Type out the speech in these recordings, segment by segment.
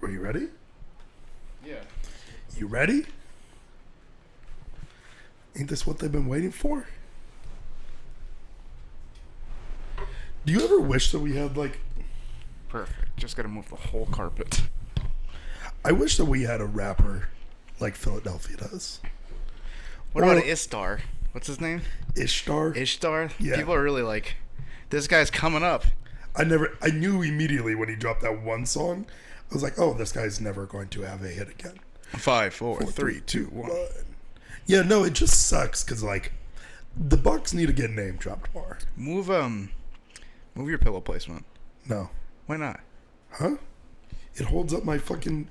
Are you ready? Yeah. You ready? Ain't this what they've been waiting for? Do you ever wish that we had like... Perfect. Just gotta move the whole carpet. I wish that we had a rapper like Philadelphia does. What Or about Ishtar? What's his name? Ishtar? Ishtar? Yeah. People are really like, this guy's coming up. I knew immediately when he dropped that one song. I was like, oh, this guy's never going to have a hit again. 5, 4, 3, 2, 1. Yeah, no, it just sucks because like the Bucks need to get name dropped more. Move your pillow placement. No. Why not? Huh? It holds up my fucking...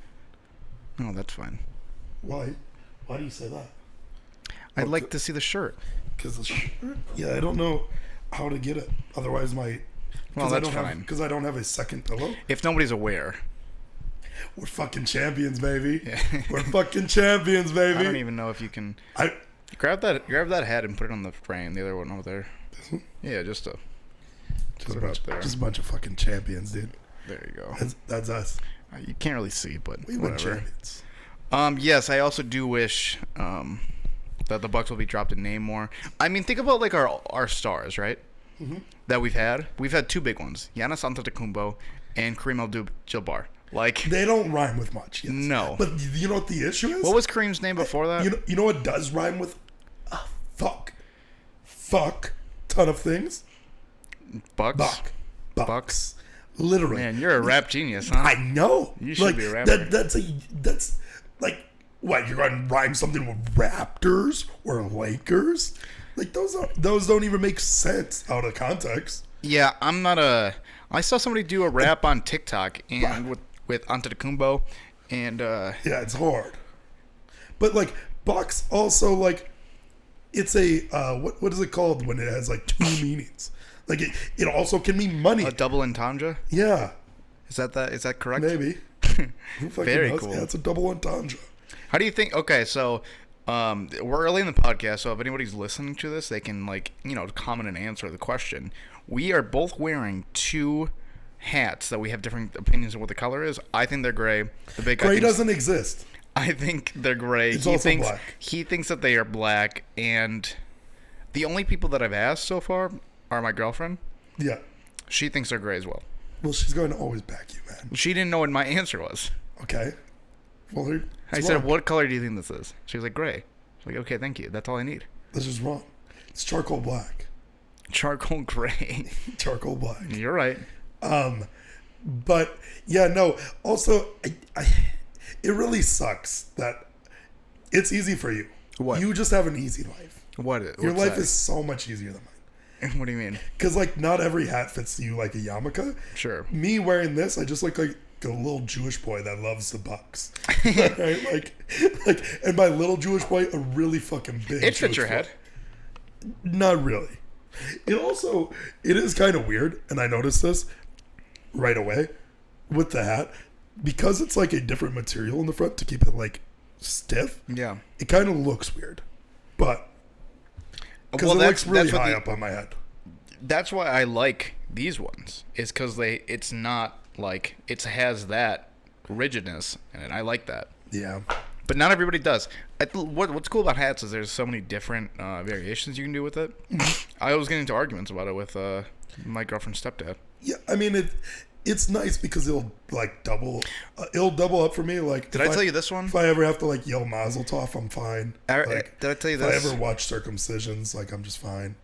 No, that's fine. Why? Why do you say that? I'd like to see the shirt. Because the shirt? Yeah, I don't know how to get it. Otherwise my... Well, that's fine. Because I don't have a second pillow. If nobody's aware. We're fucking champions, baby. Yeah. We're fucking champions, baby. I don't even know if you can... Grab that hat and put it on the frame. The other one over there. This one? Yeah, just a bunch of fucking champions, dude. There you go. That's us. You can't really see, but We were whatever. champions. Yes, I also do wish that the Bucks will be dropped in name more. I mean, think about like our stars, right? Mm-hmm. That we've had. We've had two big ones: Giannis Antetokounmpo and Kareem Abdul-Jabbar. Like they don't rhyme with much. Yes. No. But you know what the issue is? What was Kareem's name before that? You know what does rhyme with? Fuck ton of things. Bucks. Bucks. Literally. Man, you're a rap genius, huh? I know. You should be a rapper. That's like what you're going to rhyme something with Raptors or Lakers? Like those don't even make sense out of context. Yeah, I'm not a. I saw somebody do a rap on TikTok and with Antetokounmpo, and yeah, it's hard. But like Bucks also like it's a what is it called when it has like two meanings? Like it also can mean money. A double entendre? Yeah. Is that correct? Maybe. Very knows? cool. Yeah, it's a double entendre. How do you think? Okay, so we're early in the podcast, so if anybody's listening to this, they can comment and answer the question. We are both wearing two hats that we have different opinions of what the color is. I think they're gray. The big guy gray doesn't exist. I think they're gray. It's also black. He thinks that they are black, and the only people that I've asked so far are my girlfriend. Yeah. She thinks they're gray as well. Well, she's going to always back you, man. She didn't know what my answer was. Okay. Well, I said, what color do you think this is? She was like, gray. I was like, okay, thank you. That's all I need. This is wrong. It's charcoal black. Charcoal gray. Charcoal black. You're right. But yeah, no. Also, it really sucks that it's easy for you. What? You just have an easy life. Your life is so much easier than mine. What do you mean? Because like not every hat fits you like a yarmulke. Sure. Me wearing this, I just look like a little Jewish boy that loves the Bucks. Right? Like, and by little Jewish boy, a really fucking big. It fits Jewish your boy. head. Not really. It is kind of weird, and I noticed this right away with the hat because it's like a different material in the front to keep it like stiff. Yeah. It kind of looks weird, but because it looks really high up on my head. That's why I like these ones. Is because it's not like it has that rigidness, and I like that. Yeah. But not everybody does. What's cool about hats is there's so many different variations you can do with it. I was getting into arguments about it with my girlfriend's stepdad. Yeah, I mean it's nice because it'll like double. It'll double up for me. Like, did I tell you this one? If I ever have to like yell Mazel Tov, I'm fine. Like, did I tell you this? If I ever watch circumcisions, like I'm just fine.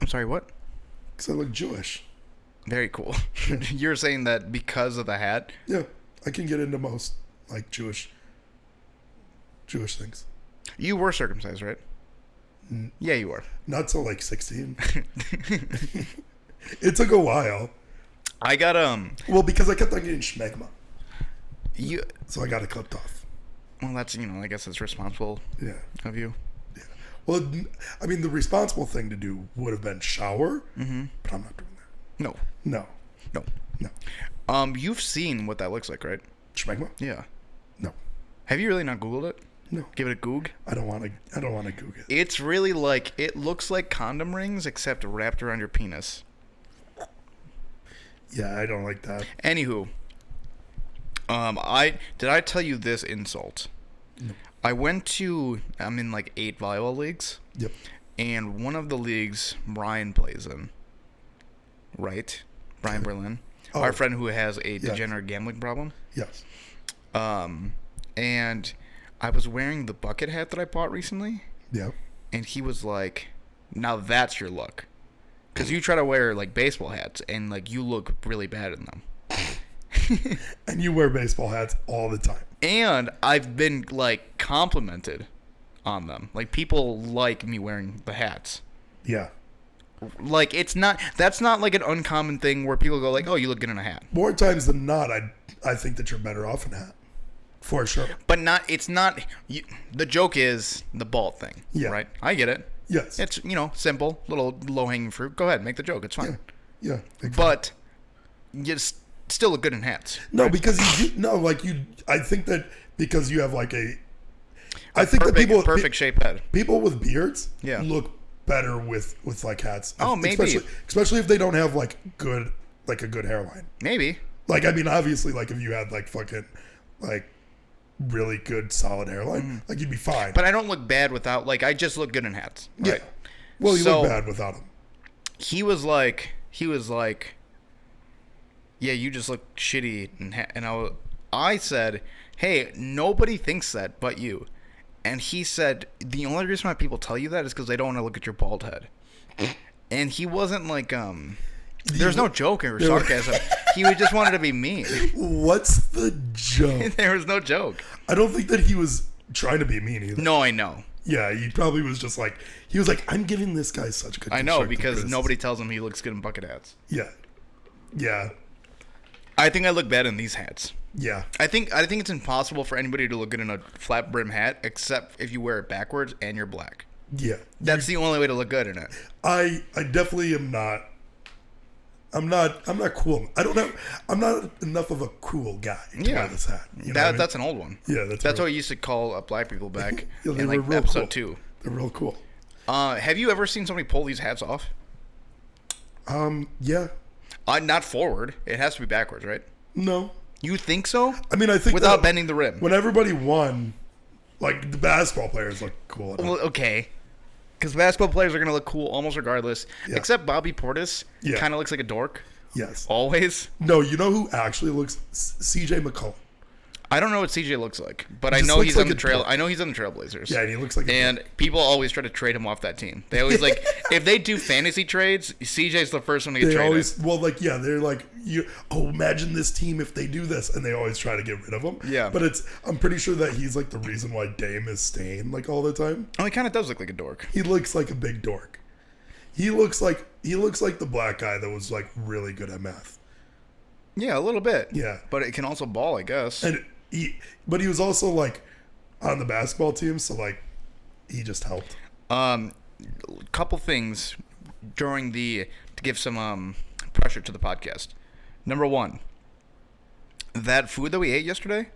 I'm sorry, what? Because I look Jewish. Very cool. You're saying that because of the hat? Yeah, I can get into most like Jewish things. You were circumcised, right? Yeah, you were. Not till like 16. It took a while. I got Well, because I kept on getting schmegma. So I got it clipped off. Well, that's I guess it's responsible. Yeah. Of you. Yeah. Well, I mean, the responsible thing to do would have been shower, but I'm not doing that. No. You've seen what that looks like, right? Schmegma? Yeah. No. Have you really not Googled it? No. Give it a goog? I don't want to goog it. It's really like, it looks like condom rings except wrapped around your penis. Yeah, I don't like that. Anywho, I tell you this insult? No. I'm in like 8 volleyball leagues. Yep. And one of the leagues Brian plays in, right? Brian Berlin, our friend who has a degenerate gambling problem. Yes. And I was wearing the bucket hat that I bought recently. Yeah. And he was like, "Now that's your look," because you try to wear like baseball hats and like you look really bad in them. And you wear baseball hats all the time. And I've been like complimented on them. Like people like me wearing the hats. Yeah. Like that's not like an uncommon thing where people go like, "Oh, you look good in a hat." More times than not, I think that you're better off in a hat. For sure. But it's not the joke is the bald thing. Yeah. Right? I get it. Yes. It's, simple, little low-hanging fruit. Go ahead, make the joke. It's fine. Yeah. Exactly. But you still look good in hats. No, right? Because I think that because you have like I think that people perfect shape head. People with beards look better with like hats. Oh, maybe. Especially if they don't have like a good hairline. Maybe. Like, I mean, obviously, like if you had like fucking like really good solid hairline, like you'd be fine. But I don't look bad without, like, I just look good in hats. Right? Yeah. Well, you look bad without them. He was like, yeah, you just look shitty in hat. And I said, hey, nobody thinks that but you. And he said, the only reason why people tell you that is because they don't want to look at your bald head. And he wasn't like, there's no joke or sarcasm. He just wanted to be mean. What's the joke? There was no joke. I don't think that he was trying to be mean either. No, I know. Yeah, he probably was just like, he was like, I'm giving this guy such good I know, because criticism. nobody tells him he looks good in bucket hats. Yeah. Yeah. I think I look bad in these hats. Yeah. I think it's impossible for anybody to look good in a flat brim hat except if you wear it backwards and you're black. Yeah. That's the only way to look good in it. I definitely am not. I'm not cool. I'm not enough of a cool guy to wear this hat. You know what I mean? That's an old one. Yeah, that's what we used to call black people back yeah, in like episode 2. They're real cool. Have you ever seen somebody pull these hats off? Yeah. Not forward. It has to be backwards, right? No. You think so? I mean, I think without bending the rim. When everybody won, like the basketball players look cool. Well, okay. Because basketball players are going to look cool almost regardless. Yeah. Except Bobby Portis kind of looks like a dork. Yes. Always. No, you know who actually looks? CJ McCollum. I don't know what CJ looks like, but I know he's on the trail. I know he's on the Trailblazers. Yeah, and he looks like. And people always try to trade him off that team. They always like if they do fantasy trades, CJ's the first one to get traded. They're like, imagine this team if they do this, and they always try to get rid of him. Yeah, but I'm pretty sure that he's like the reason why Dame is staying like all the time. Oh, he kind of does look like a dork. He looks like a big dork. He looks like the black guy that was like really good at math. Yeah, a little bit. Yeah, but it can also ball, I guess. And he was also like on the basketball team, so like he just helped. Couple things to give some pressure to the podcast. Number 1, that food that we ate yesterday,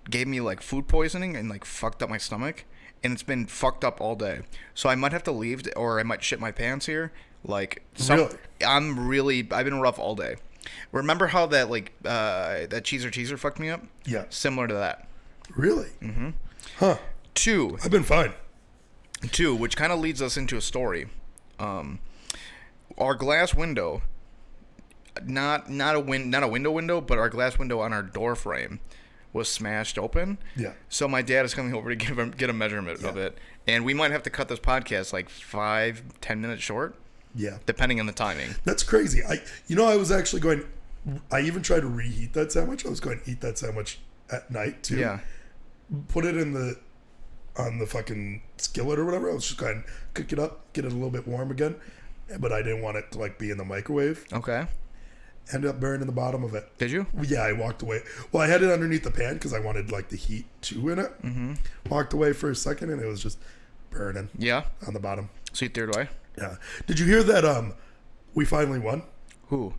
gave me like food poisoning and like fucked up my stomach, and it's been fucked up all day. So I might have to leave, or I might shit my pants here. Like, Really? I've been rough all day. Remember how that that cheeser fucked me up? Yeah. Similar to that. Really? Mm-hmm. Huh. 2. I've been fine. 2, which kind of leads us into a story. Our glass window, not a window, but our glass window on our door frame was smashed open. Yeah. So my dad is coming over to get a measurement of it, and we might have to cut this podcast like 5-10 minutes short. Yeah. Depending on the timing. That's crazy. I was actually going. I even tried to reheat that sandwich. I was going to eat that sandwich at night too. Yeah. Put it on the fucking skillet or whatever. I was just going to cook it up, get it a little bit warm again, but I didn't want it to like be in the microwave. Okay. Ended up burning the bottom of it. Did you? Yeah, I walked away. Well, I had it underneath the pan because I wanted like the heat too in it. Mm-hmm. Walked away for a second and it was just burning. Yeah. On the bottom. So you threw it away? Yeah. Did you hear that? We finally won. Who?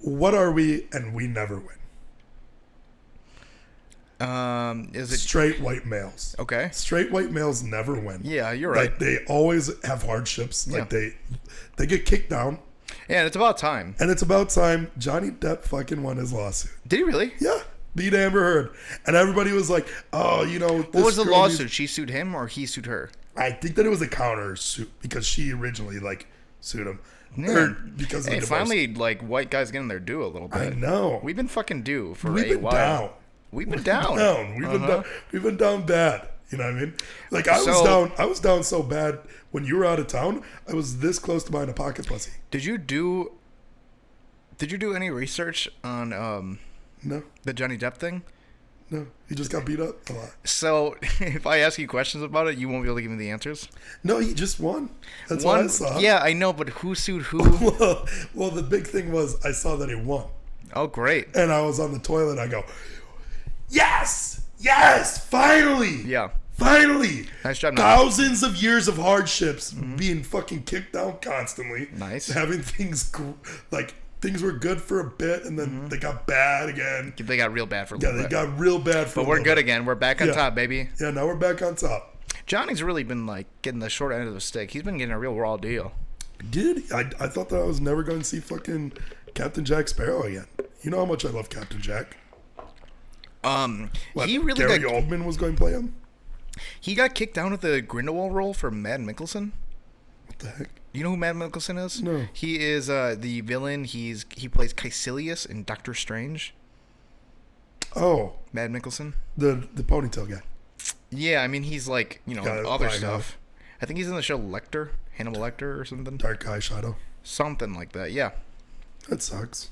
What are we? And we never win. Is it straight white males? Okay. Straight white males never win. Yeah, you're right. Like they always have hardships. Like they get kicked down Yeah, and it's about time. And it's about time Johnny Depp fucking won his lawsuit. Did he really? Yeah. Beat Amber Heard. And everybody was like, oh, you know. What was the lawsuit? She sued him or he sued her? I think that it was a counter suit because she originally, like, sued him. Yeah. Or because of the divorce. Finally, like, white guys getting their due a little bit. I know. We've been fucking due for We've a been while. down. We've been down. We've been down bad. You know what I mean? Like, I was down so bad when you were out of town. I was this close to buying a pocket pussy. Did you do any research on No. the Johnny Depp thing? No. He just got beat up a lot. So, if I ask you questions about it, you won't be able to give me the answers? No, he just won. That's what I saw. Yeah, I know, but who sued who? well, the big thing was I saw that he won. Oh, great. And I was on the toilet. I go, yes! Yes! Finally! Yeah. Finally! Nice job. Thousands of years of hardships, being fucking kicked down constantly. Nice. Having things things were good for a bit, and then they got bad again. They got real bad for a little bit. Yeah, they got real bad for a But we're little good bit. again. We're back on top, baby. Yeah, now we're back on top. Johnny's really been, like, getting the short end of the stick. He's been getting a real raw deal. I thought that I was never going to see fucking Captain Jack Sparrow again. You know how much I love Captain Jack. He really Gary Oldman was going to play him? He got kicked down with the Grindelwald role for Matt Mikkelsen. What the heck? You know who Matt Mikkelsen is? No. He is the villain. He plays Caecilius in Doctor Strange. Oh. Matt Mikkelsen. The ponytail guy. Yeah, I mean, he's like, other stuff. Eye. I think he's in the show Lecter, Hannibal Lecter or something. Dark eye shadow. Something like that, yeah. That sucks.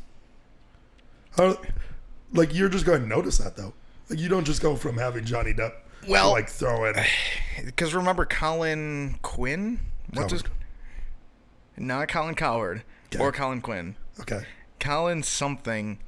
You're just going to notice that, though. Like, you don't just go from having Johnny Depp to, throw in. Because remember Colin Quinn? Not Colin Coward. Okay. Or Colin Quinn. Okay. Colin something.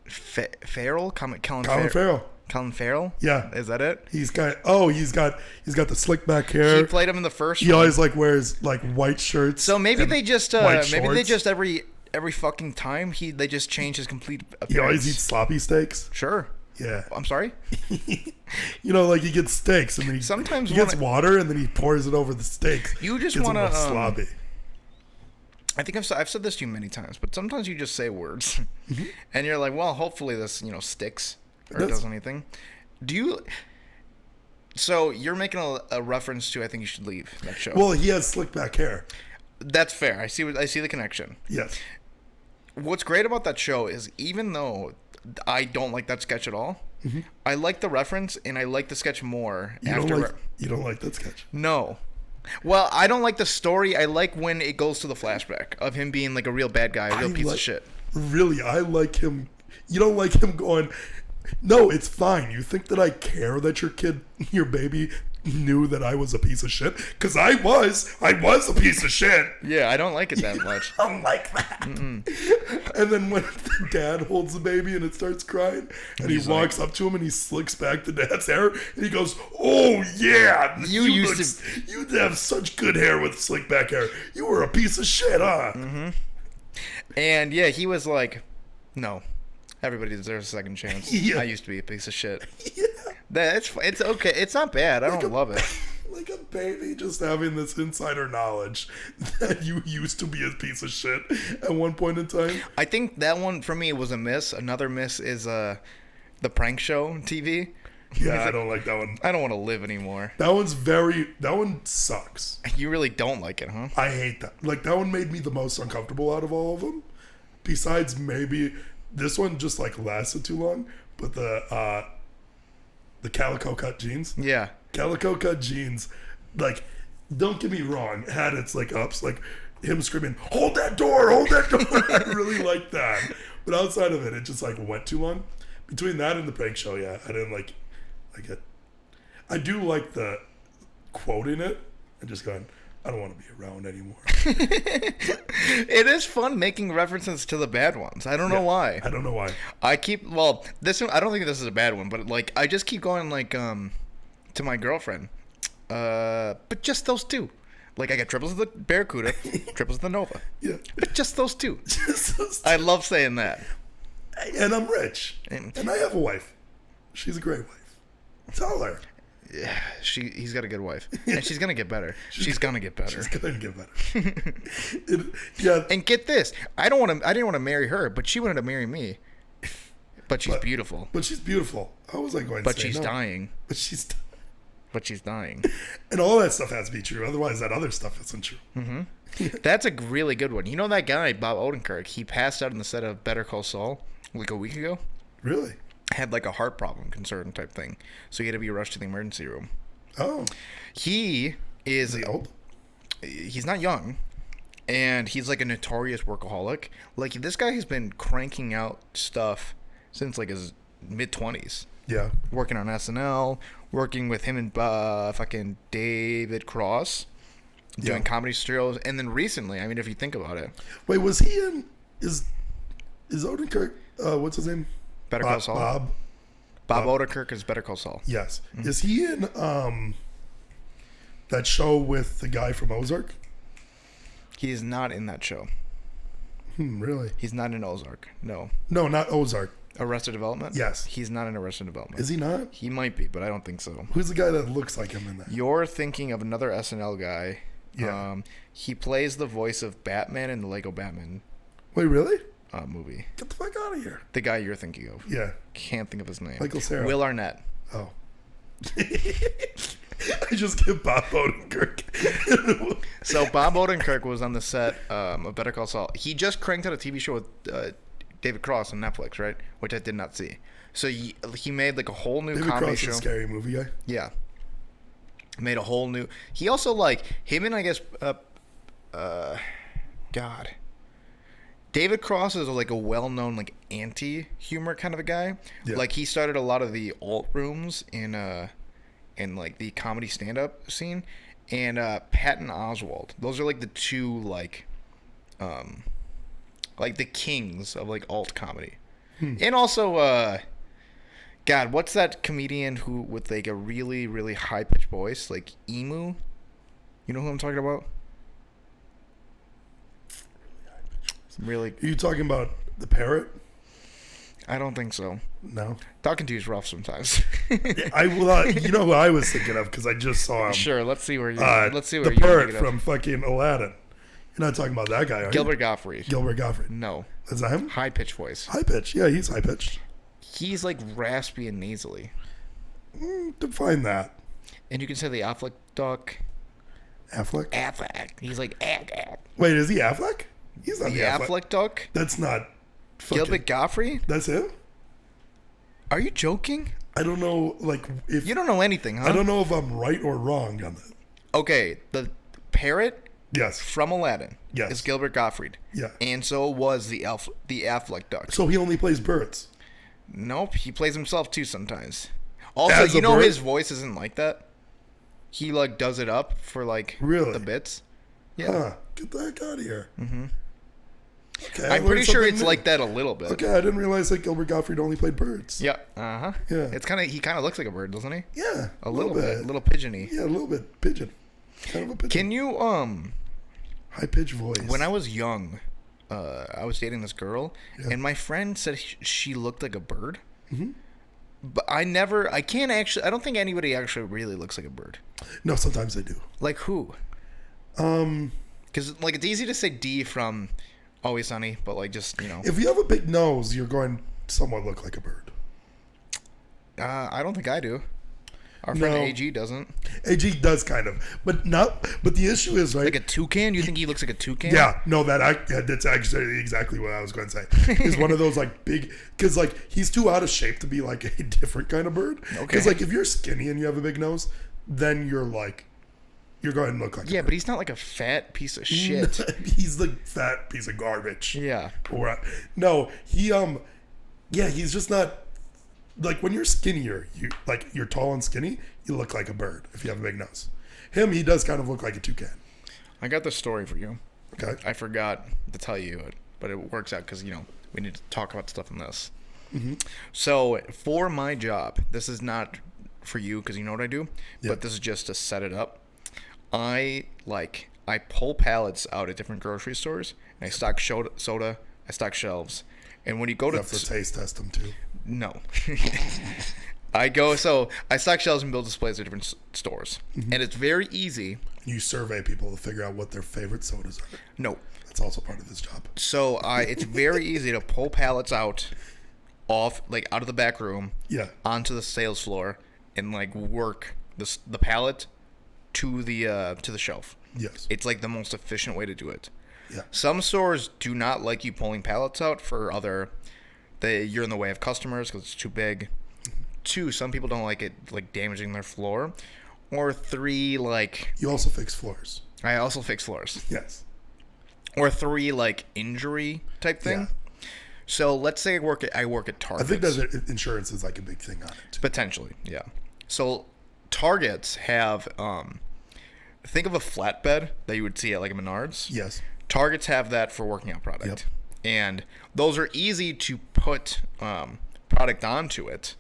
Farrell? Colin Farrell. Colin Farrell? Yeah. Is that it? He's got the slick back hair. He played him in the first He always wears white shirts. So maybe they just every fucking time they just change his complete appearance. He always eats sloppy steaks. Sure. Yeah. I'm sorry? He gets steaks and then Sometimes he gets water and then he pours it over the steaks. You just want to sloppy. I think I've said this to you many times, but sometimes you just say words and you're like, well, hopefully this, sticks or does anything. So you're making a reference to I think you should leave that show. Well, he has slick back hair. That's fair. I see the connection. Yes. What's great about that show is even though I don't like that sketch at all, I like the reference and I like the sketch more. You don't like that sketch? No. Well, I don't like the story. I like when it goes to the flashback of him being like a real bad guy, a real piece of shit. Really, I like him. You don't like him going, no, it's fine. You think that I care that your baby knew that I was a piece of shit? Because I was a piece of shit. Yeah, I don't like it that much. I don't like that. And then when the dad holds the baby and it starts crying, and he walks up to him and he slicks back the dad's hair, and he goes, "Oh yeah, you have such good hair with slick back hair. You were a piece of shit, huh?" And yeah, he was like, "No, everybody deserves a second chance. Yeah. I used to be a piece of shit." Yeah. It's okay. It's not bad. I don't love it. Like a baby just having this insider knowledge that you used to be a piece of shit at one point in time. I think that one for me was a miss. Another miss is the prank show on TV. Yeah, I don't like that one. I don't want to live anymore. That one sucks. You really don't like it, huh? I hate that. Like, that one made me the most uncomfortable out of all of them. Besides, maybe this one just lasted too long. But the calico cut jeans. Yeah. Calico cut jeans, don't get me wrong, had its ups, him screaming, hold that door. I really liked that. But outside of it, it just went too long. Between that and the prank show, yeah, I didn't like it. I do like the quoting it and just going, I don't want to be around anymore. It is fun making references to the bad ones. I don't know why. I don't know why. This one, I don't think this is a bad one, but I just keep going to my girlfriend. But just those two. I got triples of the Barracuda, triples of the Nova. Yeah. But just those two. Just those two. I love saying that. And I'm rich. And I have a wife. She's a great wife. Tell her. Yeah, he's got a good wife, and she's gonna get better. She's gonna get better. She's gonna get better. Yeah. And get this, I didn't want to marry her, but she wanted to marry me. But she's beautiful. But she's beautiful. How was I going to say she's no? dying. But she's dying. And all that stuff has to be true. Otherwise, that other stuff isn't true. Mm-hmm. That's a really good one. You know that guy, Bob Odenkirk, he passed out on the set of Better Call Saul like a week ago? Really? Had like a heart problem concern type thing. So he had to be rushed to the emergency room. Oh. He is... Is he old? He's not young. And he's like a notorious workaholic. Like, this guy has been cranking out stuff since like his mid-20s. Yeah. Working on SNL, working with him and fucking David Cross, doing comedy shows, and then recently, I mean, if you think about it. Wait, was he in... Is Odenkirk... what's his name? Better Call Saul? Bob Odenkirk is Better Call Saul. Yes. Mm-hmm. Is he in that show with the guy from Ozark? He is not in that show. Really? He's not in Ozark. No. No, not Ozark. Arrested Development? Yes. He's not in Arrested Development. Is he not? He might be, but I don't think so. Who's the guy that looks like him in that? You're thinking of another SNL guy. Yeah. He plays the voice of Batman in the Lego Batman Wait, really? movie. Get the fuck out of here. The guy you're thinking of. Yeah. Can't think of his name. Michael Cera. Will Arnett. Oh. I just get Bob Odenkirk. So Bob Odenkirk was on the set of Better Call Saul. He just cranked out a TV show with David Cross on Netflix, right? Which I did not see. So he made like a whole new David comedy Cross show. is a scary movie guy. Yeah. Made a whole new... He also like... Him and I guess... God. David Cross is like a well-known like anti-humor kind of a guy. Yeah. Like he started a lot of the alt rooms in like the comedy stand-up scene, and Patton Oswalt. Those are like the two like the kings of like alt comedy. And also God, what's that comedian who with like a really really high pitched voice, like emu? You know who I'm talking about? Really? Are you talking about the parrot? I don't think so. No. Talking to you is rough sometimes. I will. You know who I was thinking of because I just saw him. Sure. Let's see where you. Let's see the where you. parrot from fucking Aladdin. You're not talking about that guy, are Gilbert you? Gottfried. Gilbert Gottfried. No. Is that him? High pitched voice. High pitch. Yeah, he's high pitched. He's like raspy and nasally. Define that. And you can say the Affleck duck. Affleck. Affleck. He's like Wait, is he Affleck? He's not the Affleck duck. That's not. Gilbert Gottfried. That's him. Are you joking? I don't know. Like if You don't know anything, huh? I don't know if I'm right or wrong on that. Okay, the parrot Yes. from Aladdin Yes. is Gilbert Gottfried. Yeah. And so was the Affleck duck. So he only plays birds. Nope, he plays himself too sometimes. Also, As you a know bird? his voice isn't like that. He like does it up for like Really? the bits. Yeah, Huh. Get the heck out of here. Mm-hmm. Okay, I I'm learned pretty sure something it's new. like that a little bit. Okay, I didn't realize that Gilbert Gottfried only played birds. Yeah. Uh huh. Yeah. It's he kind of looks like a bird, doesn't he? Yeah. A little bit, a little pigeony. Yeah, a little bit pigeon. Kind of a pigeon. Can you High pitched voice. When I was young, I was dating this girl, Yeah. and my friend said she looked like a bird. Mm-hmm. But I don't think anybody actually really looks like a bird. No, sometimes they do. Like who? Because like it's easy to say D from Always Sunny, but like just If you have a big nose, you're going to somewhat look like a bird. I don't think I do. Our friend No. AG doesn't. AG does kind of, but the issue is right. Like a toucan? You think he looks like a toucan? Yeah, no, that's actually exactly what I was going to say. He's one of those like big, because like he's too out of shape to be like a different kind of bird. Okay. Because like if you're skinny and you have a big nose, then you're going to look like. Yeah, but he's not like a fat piece of shit. He's the fat piece of garbage. Yeah. Or no, he's just not. Like when you're skinnier, you're tall and skinny, you look like a bird if you have a big nose. He does kind of look like a toucan. I got the story for you. Okay. I forgot to tell you it, but it works out because, we need to talk about stuff in this. Mm-hmm. So for my job, this is not for you because you know what I do, but this is just to set it up. I pull pallets out at different grocery stores, and I stock soda, I stock shelves. And when you go You have to taste test them too. No. I stock shelves and build displays at different stores, and it's very easy. You survey people to figure out what their favorite sodas are. No, That's also part of this job. so it's very easy to pull pallets out of the back room, Yeah. onto the sales floor, and like work the pallet to the shelf. Yes. It's like the most efficient way to do it. Yeah. Some stores do not like you pulling pallets out for you're in the way of customers because it's too big. 2, some people don't like it like damaging their floor. Or 3, like You also fix floors. I also fix floors. Yes. Or 3, like injury type thing. Yeah. So let's say I work at I Target. think that insurance is like a big thing on it. Potentially, yeah. So Targets have think of a flatbed that you would see at like a Menards. Yes. Targets have that for working out product. Yep. And those are easy to put product onto it.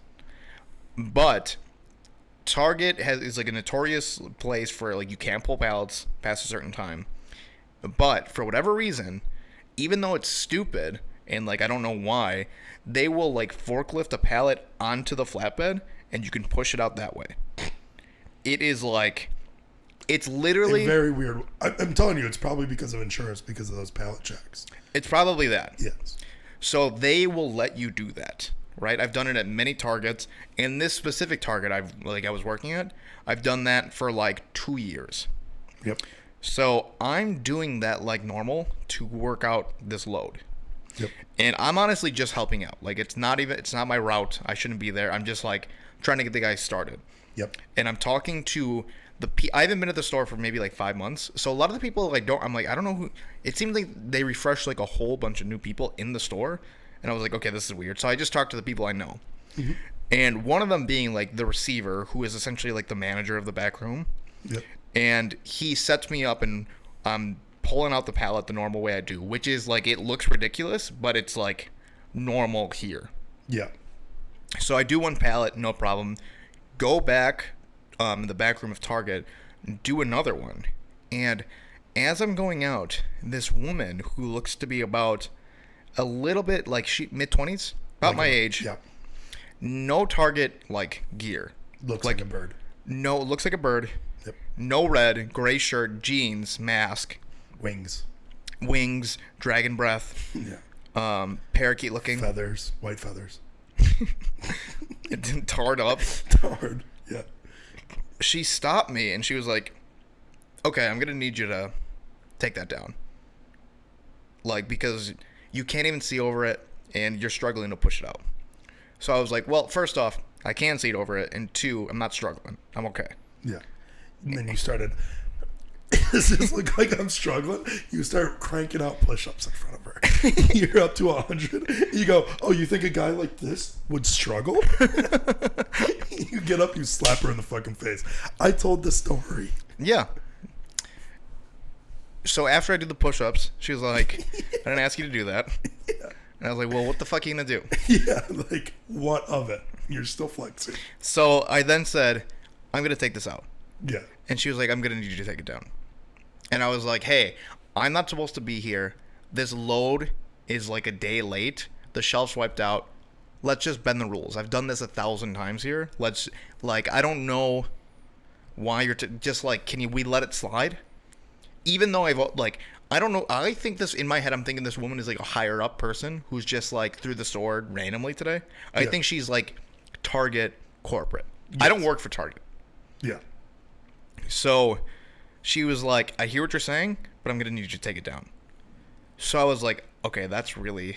But Target is like a notorious place for like you can't pull pallets past a certain time. But for whatever reason, even though it's stupid and like I don't know why, they will like forklift a pallet onto the flatbed and you can push it out that way. It is like it's literally very weird. I'm telling you, it's probably because of insurance, because of those pallet checks. it's probably that. Yes. So they will let you do that, right? I've done it at many Targets, and this specific Target I was working at, I've done that for like 2 years. Yep. So I'm doing that like normal to work out this load. Yep. And I'm honestly just helping out. Like it's not my route. I shouldn't be there. I'm just like trying to get the guys started. Yep. And I'm talking to I haven't been at the store for maybe like 5 months. So a lot of the people I don't know who. It seems like they refreshed like a whole bunch of new people in the store. And I was like, okay, this is weird. So I just talked to the people I know. Mm-hmm. And one of them being like the receiver, who is essentially like the manager of the back room. Yep. And he sets me up and I'm pulling out the pallet the normal way I do, which is like it looks ridiculous, but it's like normal here. Yeah. So I do one pallet, no problem. Go back in the back room of Target, do another one. And as I'm going out, this woman who looks to be about a little bit like mid-20s, about my age. Yeah. No Target like gear. Looks like a bird. No, looks like a bird. Yep. No red, gray shirt, jeans, mask, Wings. dragon breath, Yeah. parakeet looking, Feathers. White feathers. tarred up. Tarred. Yeah. She stopped me and she was like, okay, I'm gonna need you to take that down, like because you can't even see over it and you're struggling to push it out. So I was like, well, first off, I can see it over it, and 2, I'm not struggling, I'm okay. Yeah. And then you started, does this look like I'm struggling? You start cranking out push-ups in front of her. You're up to 100. You go, oh, you think a guy like this would struggle? You get up, you slap her in the fucking face. I told the story. Yeah. So after I did the push-ups, she was like, I didn't ask you to do that. Yeah. And I was like, well, what the fuck are you gonna do? Yeah, like, what of it? You're still flexing. So I then said, I'm gonna take this out. Yeah. And she was like, I'm gonna need you to take it down. And I was like, hey, I'm not supposed to be here. This load is like a day late. The shelf's wiped out. Let's just bend the rules. I've done this 1,000 times here. I don't know why you're just like, we let it slide? Even though I don't know. I think this, in my head, I'm thinking this woman is like a higher up person who's just like through the store randomly today. I think she's like Target corporate. Yes. I don't work for Target. Yeah. So she was like, I hear what you're saying, but I'm going to need you to take it down. So I was like, okay, that's crazy.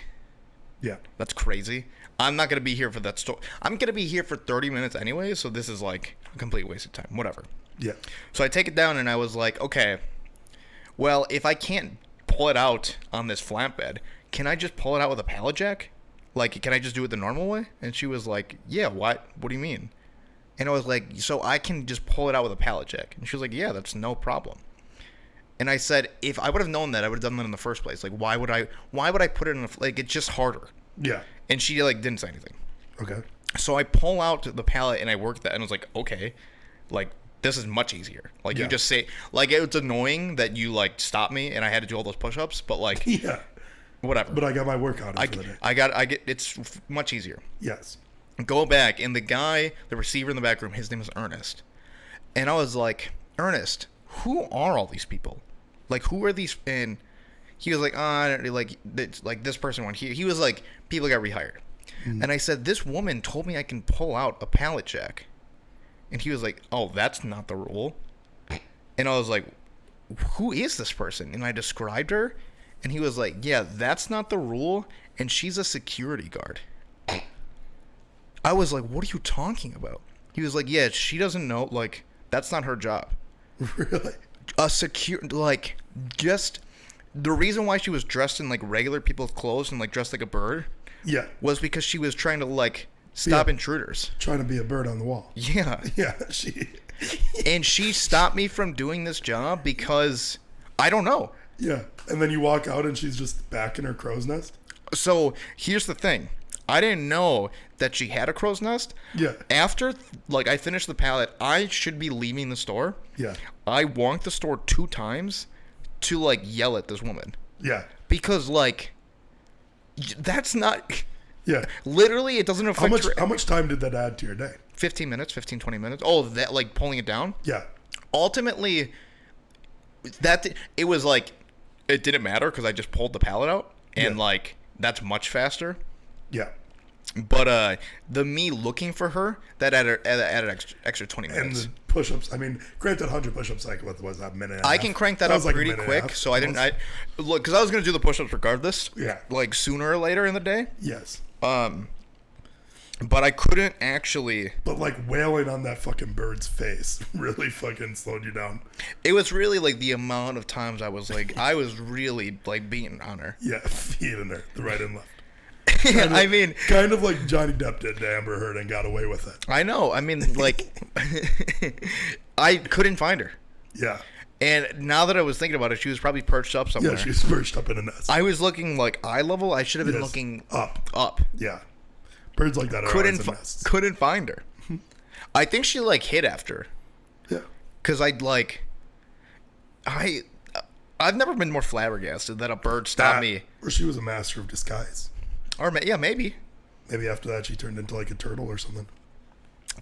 I'm not going to be here for that store. I'm going to be here for 30 minutes anyway, so this is like a complete waste of time. Whatever. Yeah. So I take it down and I was like, okay, well, if I can't pull it out on this flatbed, can I just pull it out with a pallet jack? Like, can I just do it the normal way? And she was like, yeah, what do you mean? And I was like, so I can just pull it out with a pallet jack? And she was like, yeah, that's no problem. And I said, if I would have known that, I would have done that in the first place. Like, why would I put it in it's just harder. Yeah. And she like didn't say anything. Okay. So I pull out the pallet and I work that, and I was like, okay, like this is much easier. Like you just say, like it's annoying that you like stopped me and I had to do all those push-ups, but like yeah, whatever. But I got my workout in for the day. I get it's much easier. Yes. Go back, and the receiver in the back room, his name is Ernest. And I was like, Ernest, who are all these people? Like, who are these? And he was like, like this person went here. He was like, people got rehired. And I said, this woman told me I can pull out a pallet jack. And he was like, oh, that's not the rule. And I was like, who is this person? And I described her. And he was like, yeah, that's not the rule. And she's a security guard. I was like, what are you talking about? He was like, yeah, she doesn't know. Like, that's not her job. Really? Just the reason why she was dressed in like regular people's clothes and like dressed like a bird. Yeah. Was because she was trying to like stop intruders. Trying to be a bird on the wall. Yeah. Yeah. And she stopped me from doing this job because I don't know. Yeah. And then you walk out and she's just back in her crow's nest. So here's the thing. I didn't know that she had a crow's nest. Yeah. After, like, I finished the pallet, I should be leaving the store. Yeah. I walked the store 2 times to, like, yell at this woman. Yeah. Because, like, that's not... Yeah. Literally, it doesn't affect... How much time did that add to your day? 15 minutes, 15, 20 minutes. Oh, that, like, pulling it down? Yeah. Ultimately, it was, like, it didn't matter because I just pulled the pallet out. And, like, that's much faster. Yeah. But the me looking for her, that added extra 20 minutes. And the push-ups, I mean, granted, 100 push-ups, like, what was that, minute and a half? I can crank that up like pretty quick, so I didn't... Look, because I was going to do the push-ups regardless. Yeah. Like, sooner or later in the day. Yes. But I couldn't actually... But, like, wailing on that fucking bird's face really fucking slowed you down. It was really, like, the amount of times I was, like... I was really, like, beating on her. Yeah, feeding her, the right and left. I mean... Kind of like Johnny Depp did to Amber Heard and got away with it. I know. I mean, like... I couldn't find her. Yeah. And now that I was thinking about it, she was probably perched up somewhere. Yeah, she was perched up in a nest. I was looking, like, eye level. I should have been looking... Up. Yeah. Birds like that are always in nests. Couldn't find her. I think she, like, hid after. Yeah. Because I've never been more flabbergasted that a bird stopped me. Or she was a master of disguise. Or, yeah, maybe. Maybe after that she turned into, like, a turtle or something.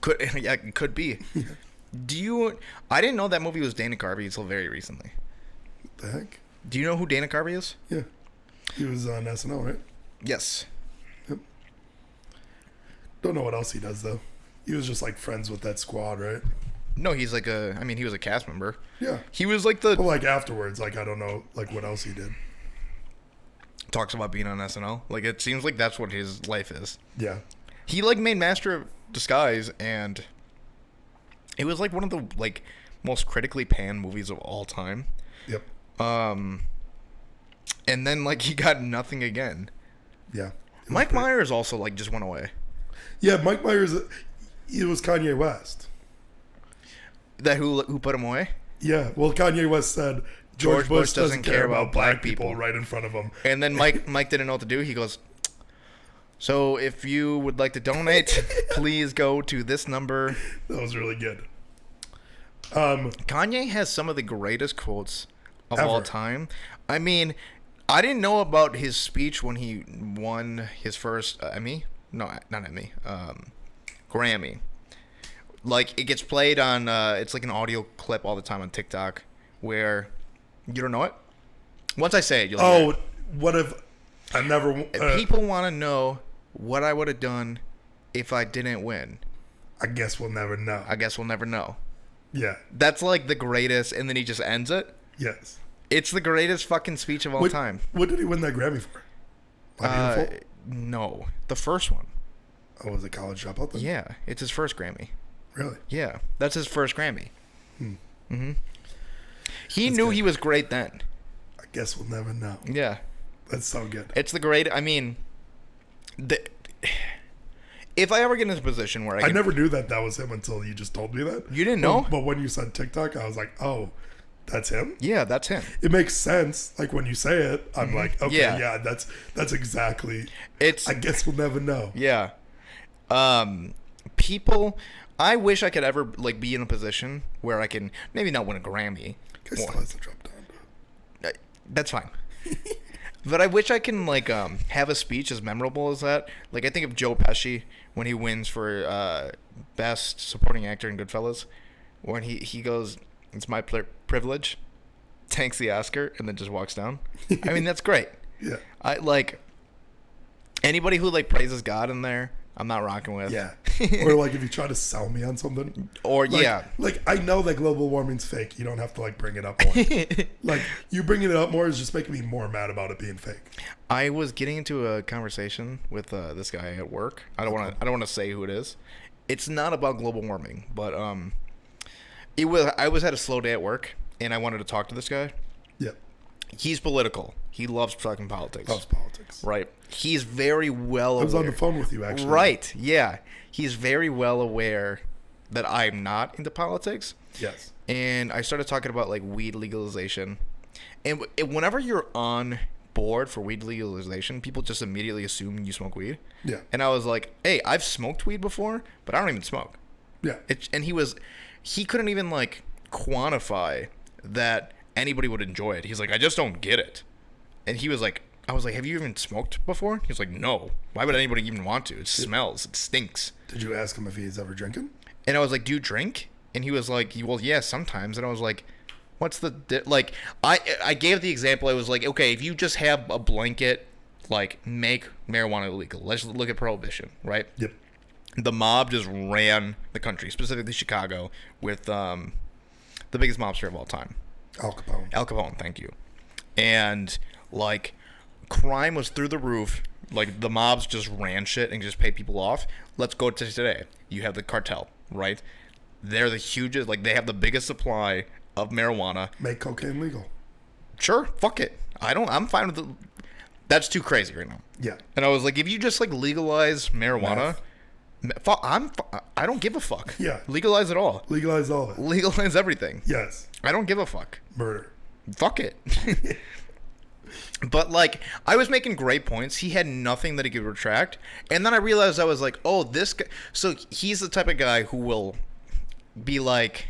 Could be. I didn't know that movie was Dana Carvey until very recently. What the heck? Do you know who Dana Carvey is? Yeah. He was on SNL, right? Yes. Yep. Don't know what else he does, though. He was just, like, friends with that squad, right? No, he's like he was a cast member. Yeah. He was like the... But, like, afterwards, like, I don't know, like, what else he did. Talks about being on SNL. Like, it seems like that's what his life is. Yeah. He, like, made Master of Disguise, and it was, like, one of the, like, most critically panned movies of all time. Yep. And then, like, he got nothing again. Yeah. Mike Myers also, like, just went away. Yeah, Mike Myers, it was Kanye West. That who put him away? Yeah, well, Kanye West said George Bush doesn't care about black people right in front of him. And then Mike didn't know what to do. He goes, so if you would like to donate, please go to this number. That was really good. Kanye has some of the greatest quotes of all Ever. time. I mean, I didn't know about his speech when he won his first Emmy. No, not Emmy. Grammy. Like, it gets played on, it's like an audio clip all the time on TikTok where, you don't know it? Once I say it, you'll hear it. What if I never... People want to know what I would have done if I didn't win. I guess we'll never know. I guess we'll never know. Yeah. That's like the greatest, and then he just ends it. Yes. It's the greatest fucking speech of all time. What did he win that Grammy for? No. The first one. Oh, was it College Dropout then? Yeah. It's his first Grammy. Really? Yeah. That's his first Grammy. Mm-hmm. He knew he was great then. I guess we'll never know. Yeah. That's so good. It's the great... I mean... If I ever get in a position where I never knew that was him until you just told me that. You didn't know? But when you said TikTok, I was like, oh, that's him? Yeah, that's him. It makes sense. Like, when you say it, I'm like, okay, yeah, that's exactly... I guess we'll never know. Yeah. People... I wish I could ever, like, be in a position where I can maybe not win a Grammy. Guy still has to drop down. That's fine. But I wish I can like have a speech as memorable as that. Like I think of Joe Pesci when he wins for best supporting actor in Goodfellas, when he goes, "It's my privilege," tanks the Oscar, and then just walks down. I mean, that's great. Yeah. I like anybody who like praises God in there. I'm not rocking with. Yeah. Or like if you try to sell me on something. Or like, yeah. Like I know that global warming's fake. You don't have to like bring it up more. Like you bringing it up more is just making me more mad about it being fake. I was getting into a conversation with this guy at work. I don't want to say who it is. It's not about global warming, but I was at a slow day at work and I wanted to talk to this guy. Yeah. He's political. He loves talking politics. Loves politics. Right. He's very well aware. I was on the phone with you, actually. Right. Yeah. He's very well aware that I'm not into politics. Yes. And I started talking about, like, weed legalization. And whenever you're on board for weed legalization, people just immediately assume you smoke weed. Yeah. And I was like, hey, I've smoked weed before, but I don't even smoke. Yeah. And he couldn't even, like, quantify that anybody would enjoy it. He's like, I just don't get it. And he was like, I was like, have you even smoked before? He was like, no. Why would anybody even want to? It smells. It stinks. Did you ask him if he's ever drinking? And I was like, do you drink? And he was like, well, yeah, sometimes. And I was like, what's the like? I gave the example. I was like, okay, if you just have a blanket, like, make marijuana illegal. Let's look at prohibition, right? Yep. The mob just ran the country, specifically Chicago, with the biggest mobster of all time. Al Capone. Al Capone, thank you. And, like, crime was through the roof. Like, the mobs just ran shit and just paid people off. Let's go to today. You have the cartel, right? They're the hugest, like, they have the biggest supply of marijuana. Make cocaine legal. Sure, fuck it. I'm fine with it. That's too crazy right now. Yeah. And I was like, if you just, like, legalize marijuana, I don't give a fuck. Yeah. Legalize it all. Legalize all of it. Legalize everything. Yes. I don't give a fuck. Murder. Fuck it. But, like, I was making great points. He had nothing that he could retract. And then I realized I was like, oh, this guy. So he's the type of guy who will be like,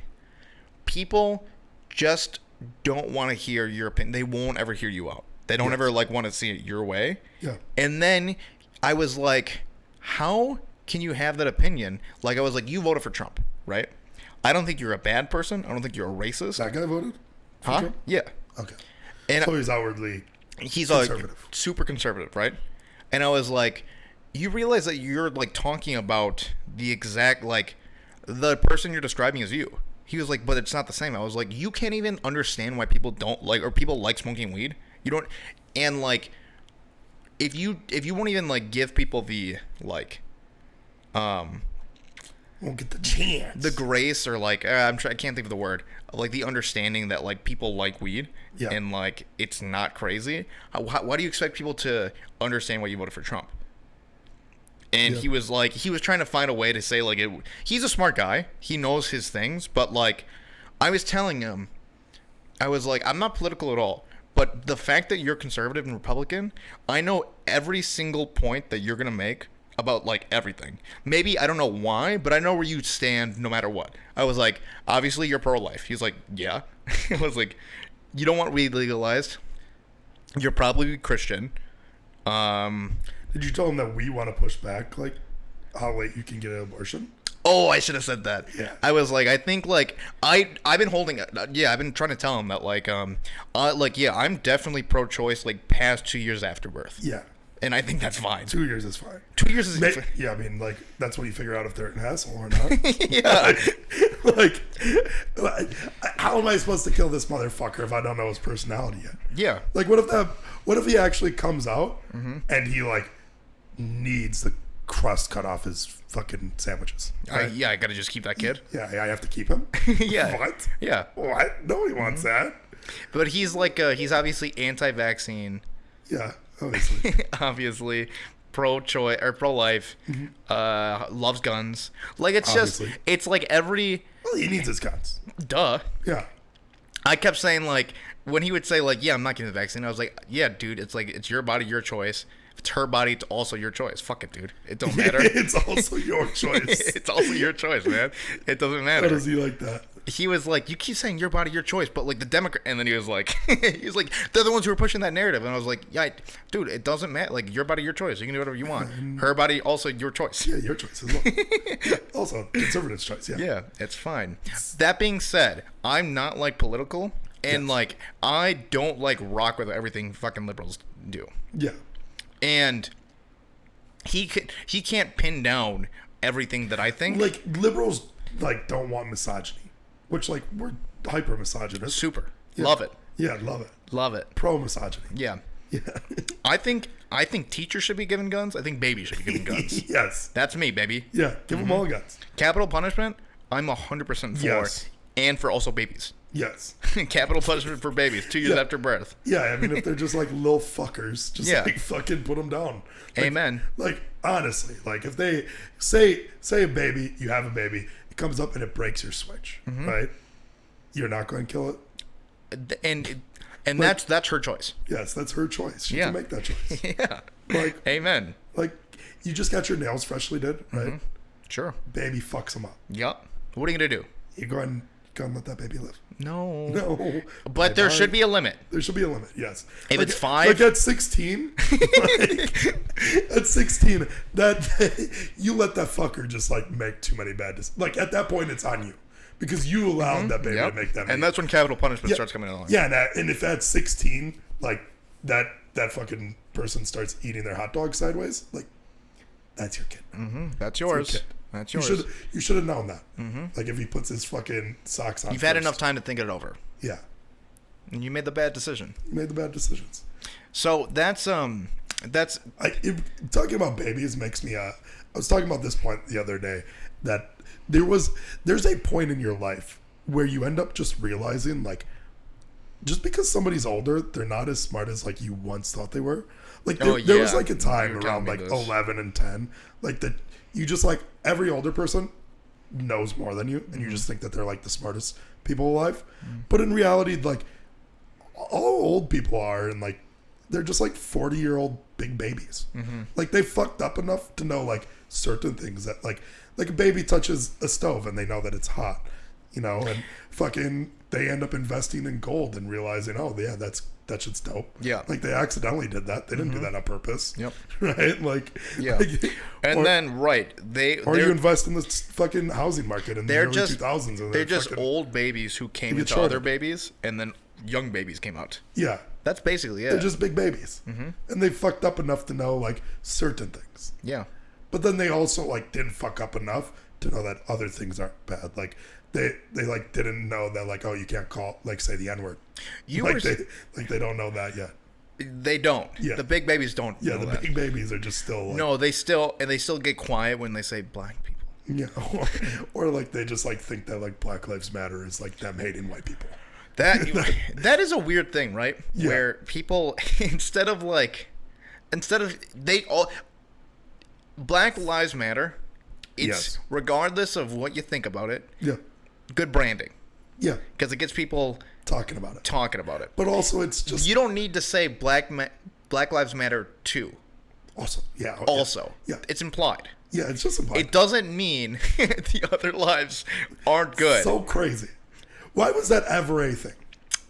people just don't want to hear your opinion. They won't ever hear you out. They don't ever, like, want to see it your way. Yeah. And then I was like, how can you have that opinion? Like, I was like, you voted for Trump, right? I don't think you're a bad person. I don't think you're a racist. That guy voted for Huh? Trump? Yeah. Okay. And so he's outwardly he's conservative. Like super conservative, right? And I was like, you realize that you're, like, talking about the exact, like, the person you're describing is you. He was like, but it's not the same. I was like, you can't even understand why people don't like, or people like smoking weed. You don't. And, like, if you won't even, like, give people the, like, won't get the chance, the grace, or, like, I can't think of the word, like, the understanding that, like, people like weed. Yeah. And, like, it's not crazy. Why do you expect people to understand why you voted for Trump? And he was like, he was trying to find a way to say, like, he's a smart guy. He knows his things. But, like, I was telling him, I was like, I'm not political at all. But the fact that you're conservative and Republican, I know every single point that you're going to make about, like, everything. Maybe, I don't know why, but I know where you stand no matter what. I was like, obviously you're pro-life. He's like, yeah. I was like, you don't want weed legalized. You're probably Christian. Did you tell him that we want to push back, like, how late you can get an abortion? Oh, I should have said that. Yeah. I was like, I think, like, I've been holding, I've been trying to tell him that, like, I'm definitely pro-choice, like, past 2 years after birth. Yeah. And I think that's fine. 2 years is fine. 2 years is fine. Yeah, I mean, like, that's when you figure out if they're an asshole or not. Yeah. like, how am I supposed to kill this motherfucker if I don't know his personality yet? Yeah. Like, what if he actually comes out and he, like, needs the crust cut off his fucking sandwiches? Right? I gotta just keep that kid. Yeah, I have to keep him? Yeah. What? Yeah. What? Nobody wants that. But he's, like, he's obviously anti-vaccine. Yeah, obviously. Obviously. Pro-choice, or pro-life. Loves guns. Like, it's obviously. Just, it's like every... Well, he needs his guns. Duh. Yeah. I kept saying, like, when he would say, like, yeah, I'm not getting the vaccine, I was like, yeah, dude, it's like, it's your body, your choice. If it's her body, it's also your choice. Fuck it, dude. It don't matter. It's also your choice. It's also your choice, man. It doesn't matter. How does he like that? he was like, you keep saying your body, your choice, but like the Democrat, and then he was like, they're the ones who are pushing that narrative, and I was like, yeah, dude, it doesn't matter. Like your body, your choice. You can do whatever you want. Her body, also your choice. Yeah, your choice as well. Yeah, also, conservative's choice. Yeah. Yeah, it's fine. That being said, I'm not like political, and like I don't like rock with everything fucking liberals do. Yeah. And he can't pin down everything that I think. Like liberals like don't want misogyny, which like we're hyper misogynist. Super. Yeah. Love it. Yeah, love it. Love it. Pro misogyny. Yeah. Yeah. I think teachers should be given guns. I think babies should be given guns. Yes. That's me, baby. Yeah. Give them all guns. Capital punishment, I'm 100% for. Yes. And for also babies. Yes. Capital punishment for babies 2 years after birth. Yeah, I mean, if they're just like little fuckers, just like fucking put them down. Like, Amen. Like honestly, like if they say a baby, you have a baby, it comes up and it breaks your switch, right? You're not going to kill it. And like, that's her choice. Yes, that's her choice. She can make that choice. Yeah. Like Amen. Like you just got your nails freshly did, right? Sure. Baby fucks them up. Yup. What are you gonna do? You go and let that baby live. No. But there should be a limit. There should be a limit, yes. If like, it's 5... Like at 16, at 16, that you let that fucker just like make too many bad decisions. Like at that point, it's on you. Because you allowed that baby to make that. And that's when capital punishment starts coming along. Yeah, and if at 16, like that fucking person starts eating their hot dog sideways, like that's your kid. That's yours. Your kid. That's yours. You should have known that. Like if he puts his fucking socks on. You've had enough time to think it over. Yeah. And you made the bad decision. You made the bad decisions. So that's talking about babies makes me. I was talking about this point the other day that there's a point in your life where you end up just realizing like just because somebody's older, they're not as smart as like you once thought they were. Like there was like a time around like 11 and 10, like that you just like every older person knows more than you, and you just think that they're like the smartest people alive. But in reality, like all old people are, and like they're just like 40-year-old big babies. Like they fucked up enough to know like certain things that like a baby touches a stove and they know that it's hot, you know, and fucking they end up investing in gold and realizing, oh yeah, that shit's dope. Yeah. Like they accidentally did that. They didn't do that on purpose. Yep. Right? Like yeah. Like, and then you invest in this fucking housing market in the early 2000s. And they're just old babies who came into other babies, and then young babies came out. Yeah. That's basically it. They're just big babies. And they fucked up enough to know like certain things. Yeah. But then they also like didn't fuck up enough to know that other things aren't bad. Like they like didn't know that like, oh, you can't say the N-word. They don't know that yet. They don't. Yeah. The big babies don't. Yeah, know the big babies are just still like, no, they still get quiet when they say black people. Yeah. Or like they just like think that like Black Lives Matter is like them hating white people. That is a weird thing, right? Yeah. Where people instead of Black Lives Matter. It's regardless of what you think about it. Yeah. Good branding. Yeah. Because it gets people talking about it. But also it's just you don't need to say Black Lives Matter too. Also. Yeah. Also. Yeah. It's implied. Yeah, it's just implied. It doesn't mean the other lives aren't good. So crazy. Why was that ever a thing?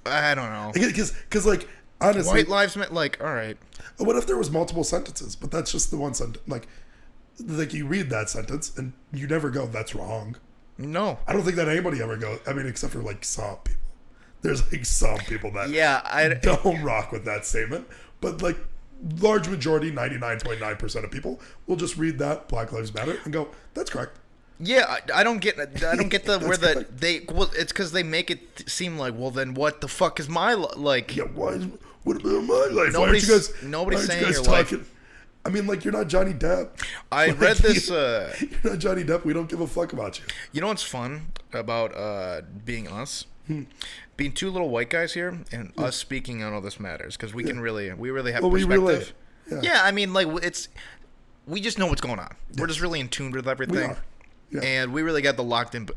I don't know. Because like honestly, white lives meant like all right. What if there was multiple sentences? But that's just the one sentence. Like you read that sentence and you never go, that's wrong. No. I don't think that anybody ever goes. I mean, except for like some people. There's like some people that don't rock with that statement. But like large majority, 99.9% of people will just read that Black Lives Matter and go, that's correct. Yeah, I don't get the where that it's because they make it seem like, well then what the fuck is my like? Yeah, what about my life? Nobody's saying your life. I mean, like, you're not Johnny Depp. I read this. You're not Johnny Depp. We don't give a fuck about you. You know what's fun about being us? Being two little white guys here and us speaking on all this matters because we really have perspective. Yeah, I mean, like, we just know what's going on. We're just really in tune with everything. We are. Yeah. And we really got the locked in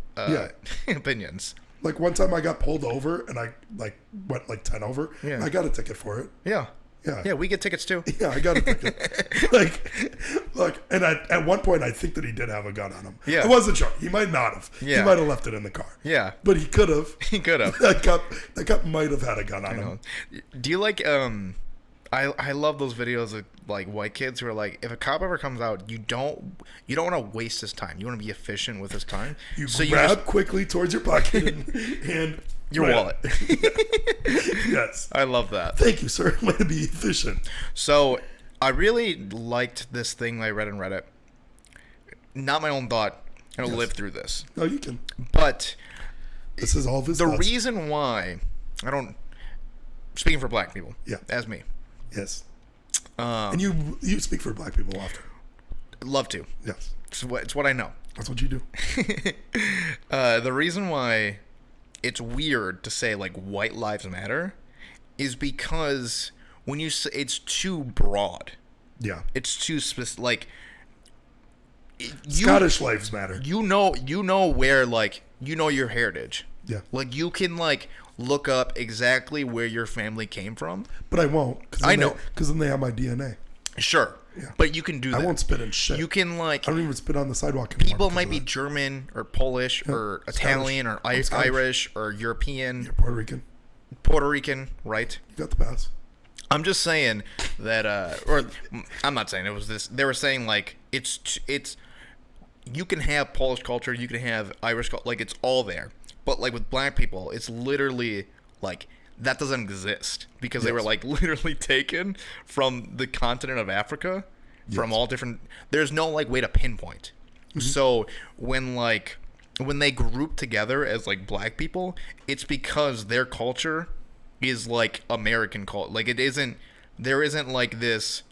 opinions. Like, one time I got pulled over and I, like, went, like, 10 over. Yeah. And I got a ticket for it. Yeah. Yeah. Yeah, we get tickets too. Yeah, I got a ticket. Look, and at one point, I think that he did have a gun on him. Yeah. I wasn't sure. He might not have. Yeah. He might have left it in the car. Yeah. But he could have. He could have. That cop might have had a gun on him. Do you like I love those videos of like white kids who are like, if a cop ever comes out, you don't want to waste his time. You want to be efficient with his time. You so grab you just, quickly towards your pocket and hand your wallet. Yes. I love that. Thank you, sir. Way to be efficient. So I really liked this thing I read on Reddit. Not my own thought. I'm gonna live through this. No, you can. But This is all of his the thoughts. reason why I don't, speaking for black people, Yeah. as me, Yes. And you speak for black people often. love to. Yes. It's what I know. That's what you do. The reason why it's weird to say like white lives matter is because when you say it's too broad. Yeah. It's too specific. Like Scottish lives matter. You know where like you know your heritage. Yeah. Like you can like look up exactly where your family came from. But I won't. I know. Because then they have my DNA. Sure. Yeah. But you can do that. I won't spit in shit. You can like I don't even spit on the sidewalk anymore. people might be German or Polish or Italian or Irish or European. You're Puerto Rican. Puerto Rican, right? You got the pass. I'm just saying that, or I'm not saying it was this. They were saying like it's you can have Polish culture, you can have Irish culture, like it's all there. But like with black people, it's literally like that doesn't exist because they were like literally taken from the continent of Africa, from all different. There's no like way to pinpoint. Mm-hmm. So when they group together as like black people, it's because their culture is like American culture. Like there isn't like this.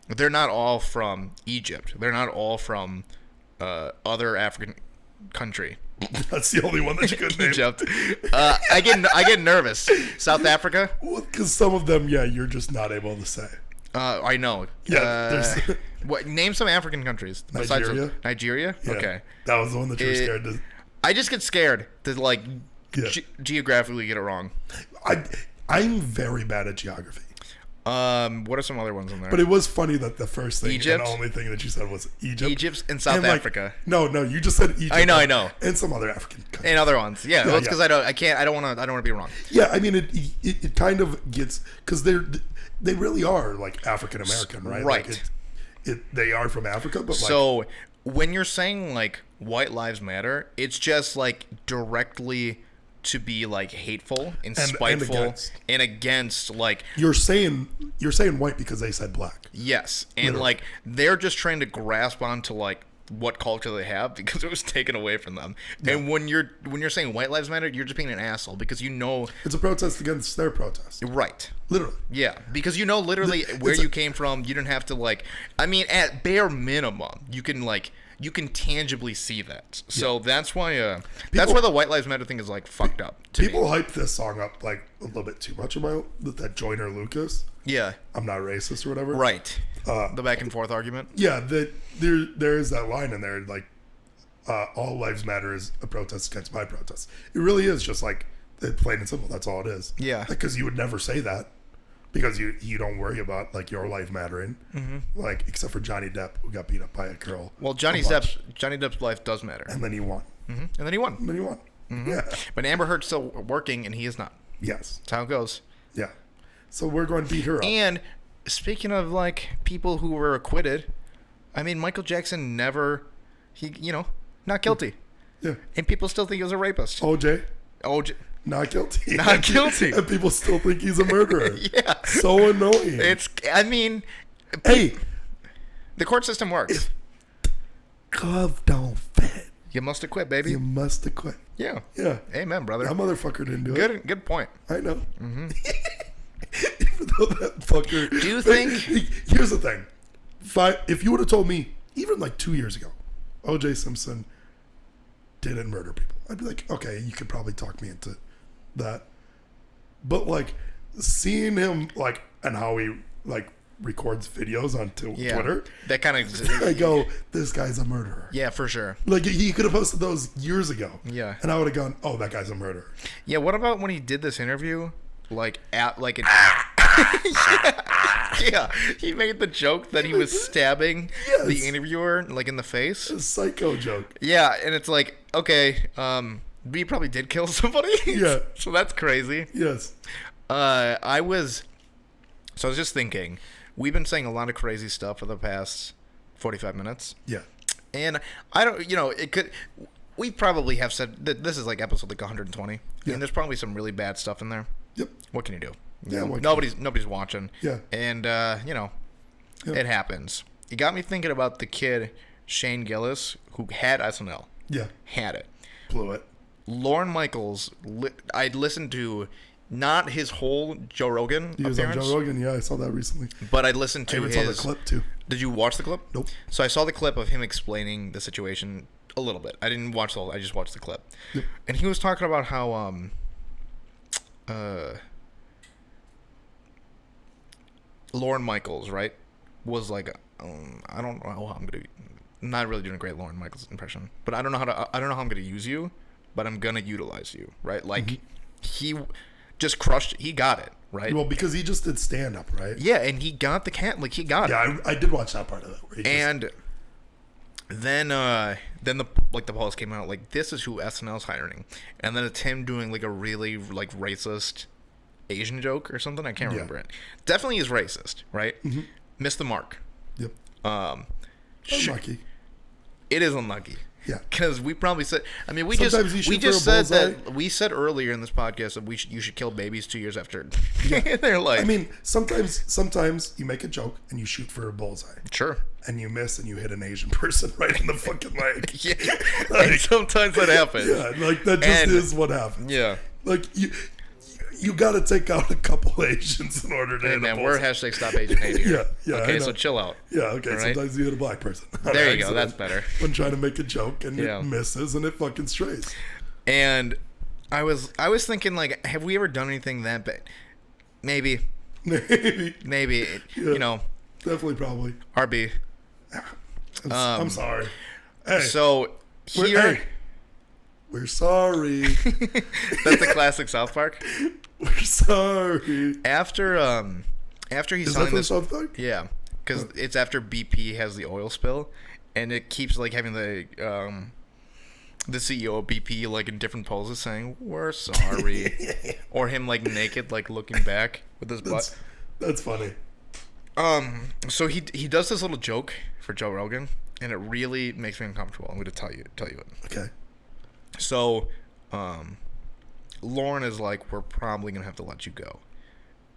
They're not all from Egypt. They're not all from other African country. That's the only one that you could name. Egypt. I get nervous. South Africa. Well, because some of them, you're just not able to say. I know. Yeah. What? Name some African countries. Nigeria. Nigeria. Yeah, Okay. that was the one that you were scared to. I just get scared to like geographically get it wrong. I'm very bad at geography. What are some other ones in there? But it was funny that the first thing Egypt? and the only thing that you said was Egypt. Egypt and South Africa. No, you just said Egypt. I know. And some other African countries. And other ones. Yeah, well, it's because I don't want to be wrong. Yeah, I mean it kind of gets because they really are like African American, right? Right. Like they are from Africa, but so when you're saying like white lives matter, it's just like directly to be like hateful and spiteful and against like you're saying white because they said black. Yes, and literally. Like they're just trying to grasp onto like what culture they have because it was taken away from them. Yeah. And when you're saying white lives matter, you're just being an asshole because you know it's a protest against their protest. Right. Literally. Yeah, because you know literally where you came from. You don't have to like. I mean, at bare minimum, you can tangibly see that. So that's why that's where the white lives matter thing is like fucked up. People hype this song up like a little bit too much about that Joyner Lucas. Yeah. I'm not racist or whatever. Right. The back and forth argument. Yeah, there is that line in there like all lives matter is a protest against my protest. It really is just like plain and simple. That's all it is. Yeah. Because you would never say that because you don't worry about like your life mattering. Mm-hmm. Like except for Johnny Depp who got beat up by a girl. Well, Johnny Depp's life does matter. And then he won. Mm-hmm. And then he won. Mm-hmm. Yeah. But Amber Heard's still working and he is not. Yes. That's how it goes. Yeah. So we're going to beat her up. And speaking of like people who were acquitted, I mean Michael Jackson not guilty. Yeah. And people still think he was a rapist. OJ. Not guilty. Not guilty. And people still think he's a murderer. Yeah. So annoying. Hey, the court system works. If glove don't fit, you must acquit, baby. You must acquit. Yeah. Yeah. Amen, brother. That motherfucker didn't do it. Good point. I know. Mm-hmm. Even though that fucker. Do you think? Here's the thing. If you would have told me, even like 2 years ago, O.J. Simpson didn't murder people, I'd be like, okay, you could probably talk me into that. But like seeing him like and how he like records videos on Twitter, that kind of I go, this guy's a murderer. Yeah, for sure. Like he could have posted those years ago. Yeah, and I would have gone, oh, that guy's a murderer. Yeah. What about when he did this interview, like at like an Yeah, he made the joke that he was stabbing Yes. the interviewer like in the face. A psycho joke. Yeah, and it's like, okay, B probably did kill somebody. Yeah. So that's crazy. Yes. I was just thinking, we've been saying a lot of crazy stuff for the past 45 minutes. Yeah. And I don't, it could, we probably have said that this is like episode like 120. Yeah. And there's probably some really bad stuff in there. Yep. What can you do? Yeah. Nobody's watching. Yeah. And, Yep. it happens. It got me thinking about the kid, Shane Gillis, who had SNL. Yeah. Had it. Blew it. Lorne Michaels, I listened to not his whole Joe Rogan He was on appearance, Joe Rogan. Yeah, I saw that recently. but I listened I to even his. saw the clip too. Did you watch the clip? Nope. So I saw the clip of him explaining the situation a little bit. I didn't watch the whole. I just watched the clip, Yep. and he was talking about how Lorne Michaels, right, was like, I don't know how I'm gonna. Not really doing a great Lorne Michaels impression, but I don't know how I'm gonna use you, but I'm gonna utilize you, right? Like he just crushed it. He got it, right? Well, because he just did stand up, right? Yeah, and he got the cat. Like he got it. Yeah, I did watch that part of it. Where he just, And then the post came out like, this is who SNL's hiring, and then it's him doing like a really like racist Asian joke or something. I can't remember it. Definitely is racist, right? Missed the mark. Yep. Unlucky. It is unlucky. Yeah. Because we probably said. I mean, we Sometimes you just shoot we for just a said bullseye. that we said earlier in this podcast that you should kill babies 2 years after. They're like, I mean, sometimes you make a joke and you shoot for a bullseye. sure. And you miss and you hit an Asian person right in the fucking leg. Yeah. Like, And sometimes that happens. Yeah, like that just And- is what happens. Yeah. Like you got to take out a couple Asians in order to Hey hit man, a we're bullseye. #StopAsianHate here. Yeah, I Okay, know. so chill out. Yeah, okay. All right? Sometimes you hit a black person. There you go. That's better. When trying to make a joke and Yeah. it misses and it fucking strays. And I was thinking, like, have we ever done anything that bad? Maybe. Maybe. Yeah. Definitely, probably. RB. I'm sorry. Hey, So here, we're sorry. that's a classic South Park. We're sorry. After he's Is that selling from this, South Park? yeah, because it's after BP has the oil spill, and it keeps like having the CEO of BP like in different poses saying "we're sorry," or him like naked, like looking back with his butt. That's funny. So he does this little joke for Joe Rogan, and it really makes me uncomfortable. I'm going to tell you it. Okay. So, Lauren is like, we're probably going to have to let you go.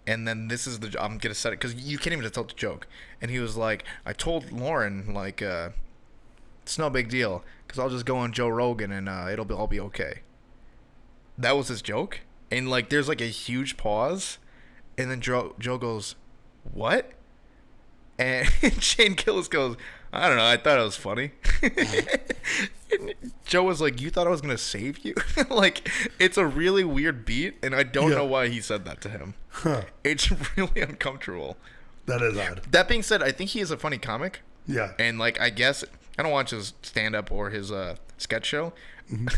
And then this is I'm going to set it, because you can't even tell the joke. And he was like, I told Lauren, like, it's no big deal, because I'll just go on Joe Rogan and it'll all be okay. That was his joke. And, like, there's, like, a huge pause. And then Joe goes, what? And Shane Gillis goes, I don't know, I thought it was funny. And Joe was like, you thought I was going to save you? Like, it's a really weird beat, and I don't know why he said that to him. Huh. It's really uncomfortable. That is odd. That being said, I think he is a funny comic. Yeah. And, like, I guess, I don't watch his stand-up or his sketch show.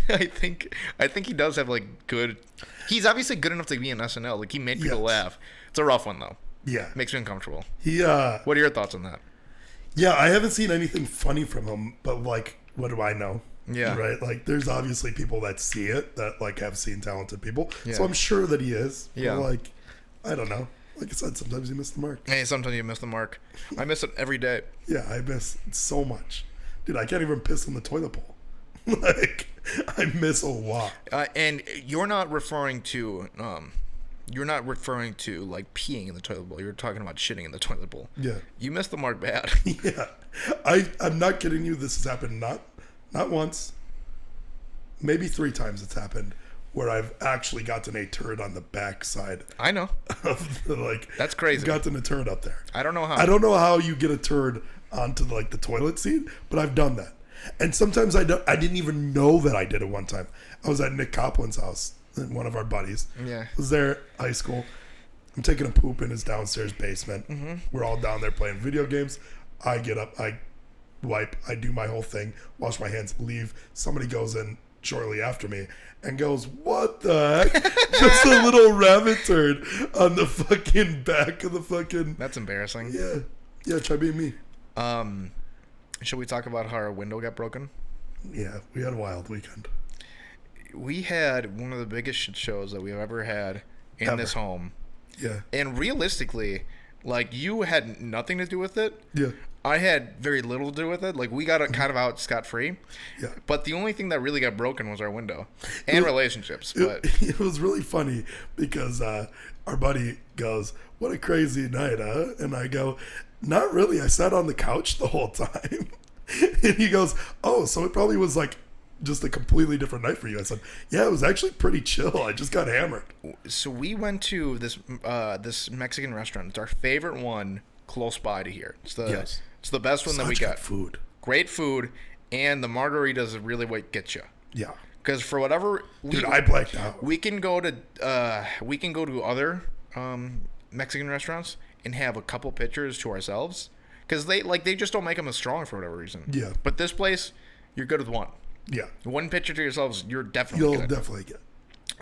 I think he does have, like, good... He's obviously good enough to be in SNL. Like, he made people laugh. It's a rough one, though. Yeah. Makes me uncomfortable. He, What are your thoughts on that? Yeah, I haven't seen anything funny from him, but, like, what do I know? Yeah. Right? Like, there's obviously people that see it, that, like, have seen talented people. Yeah. So I'm sure that he is. Yeah. But, like, I don't know. Like I said, sometimes you miss the mark. Hey, sometimes you miss the mark. I miss it every day. Yeah, I miss so much. Dude, I can't even piss in the toilet bowl. Like, I miss a lot. And you're not referring to like peeing in the toilet bowl. You're talking about shitting in the toilet bowl. Yeah. You missed the mark bad. Yeah. I'm not kidding you. This has happened not once, maybe 3 times it's happened where I've actually gotten a turd on the backside I know. of the, like, That's crazy. gotten a turd up there. I don't know how. I don't know how you get a turd onto like the toilet seat, but I've done that. And sometimes I didn't even know that I did it one time. I was at Nick Copland's house, one of our buddies. Yeah. I was there, high school. I'm taking a poop in his downstairs basement. Mm-hmm. We're all down there playing video games. I get up, I wipe, I do my whole thing, wash my hands, leave. Somebody goes in shortly after me and goes, "What the heck?" Just a little rabbit turd on the fucking back of the fucking. That's embarrassing. Yeah. Try being me. Should we talk about how our window got broken? Yeah, we had a wild weekend. We had one of the biggest shit shows that we've ever had in this home. Yeah. And realistically, like, you had nothing to do with it. Yeah. I had very little to do with it. Like, we got kind of out scot-free. Yeah. But the only thing that really got broken was our window. And relationships. But It was really funny because our buddy goes, "What a crazy night, huh?" And I go, "Not really. I sat on the couch the whole time." And he goes, "Oh, so it probably was like just a completely different night for you." I said, "Yeah, it was actually pretty chill. I just got hammered." So we went to this Mexican restaurant. It's our favorite one close by to here. It's the best one that we got. Good food. Great food, and the margaritas really what gets you. Yeah. Because for whatever, Dude, I blacked out. We can go to other Mexican restaurants and have a couple pitchers to ourselves because they just don't make them as strong for whatever reason. Yeah. But this place, you're good with one. Yeah. One pitcher to yourselves, you'll definitely get.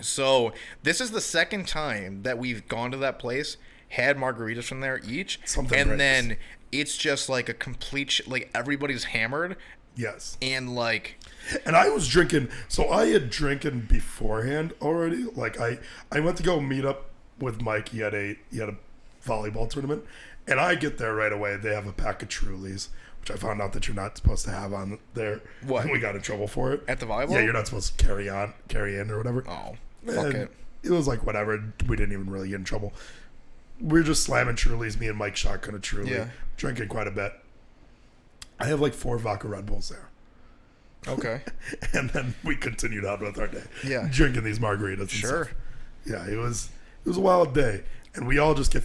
So this is the second time that we've gone to that place, had margaritas from there each, then it's just like a complete like everybody's hammered. Yes. And like. And I was drinking, so I had drinking beforehand already. Like I went to go meet up with Mike. He had a volleyball tournament, and I get there right away. They have a pack of Trulies, which I found out that you're not supposed to have on there. What? And we got in trouble for it at the volleyball. Yeah, you're not supposed to carry in or whatever. Oh, fuck it. It was like whatever. We didn't even really get in trouble. We were just slamming Trulies. Me and Mike shotgun a Truly, drinking quite a bit. I have like 4 vodka Red Bulls there. Okay. And then we continued on with our day. Yeah. Drinking these margaritas. Sure. And stuff. Yeah, it was a wild day, and we all just get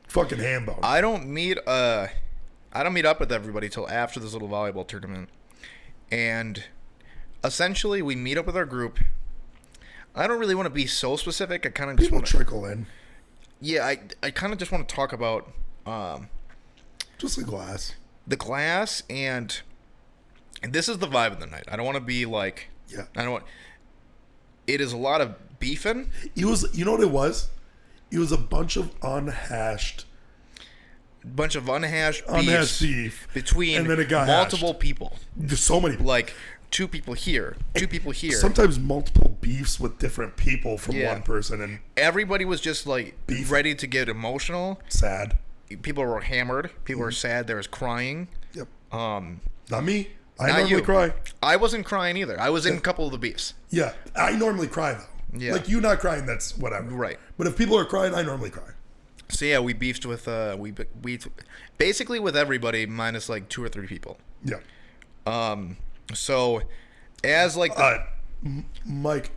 fucking ham-boned. I don't meet up with everybody till after this little volleyball tournament, and essentially we meet up with our group. I don't really want to be so specific. I kind of just want to trickle in. Yeah, I kind of just want to talk about just the glass. The glass, and this is the vibe of the night. I don't want to be like, it is a lot of beefing. It was, you know what it was? It was a bunch of unhashed beef between and then it got multiple hashed. people. There's so many people. Like 2 people here, 2 people here. Sometimes multiple beefs with different people from one person, and everybody was just like ready to get emotional, sad. People were hammered. People were sad. There was crying. Yep. Not me. I normally cry. I wasn't crying either. I was in a couple of the beefs. Yeah, I normally cry though. Yeah. Like you not crying, that's whatever. Right. But if people are crying, I normally cry. So yeah, we beefed with we basically with everybody minus like 2 or 3 people. Yeah. So as like Mike,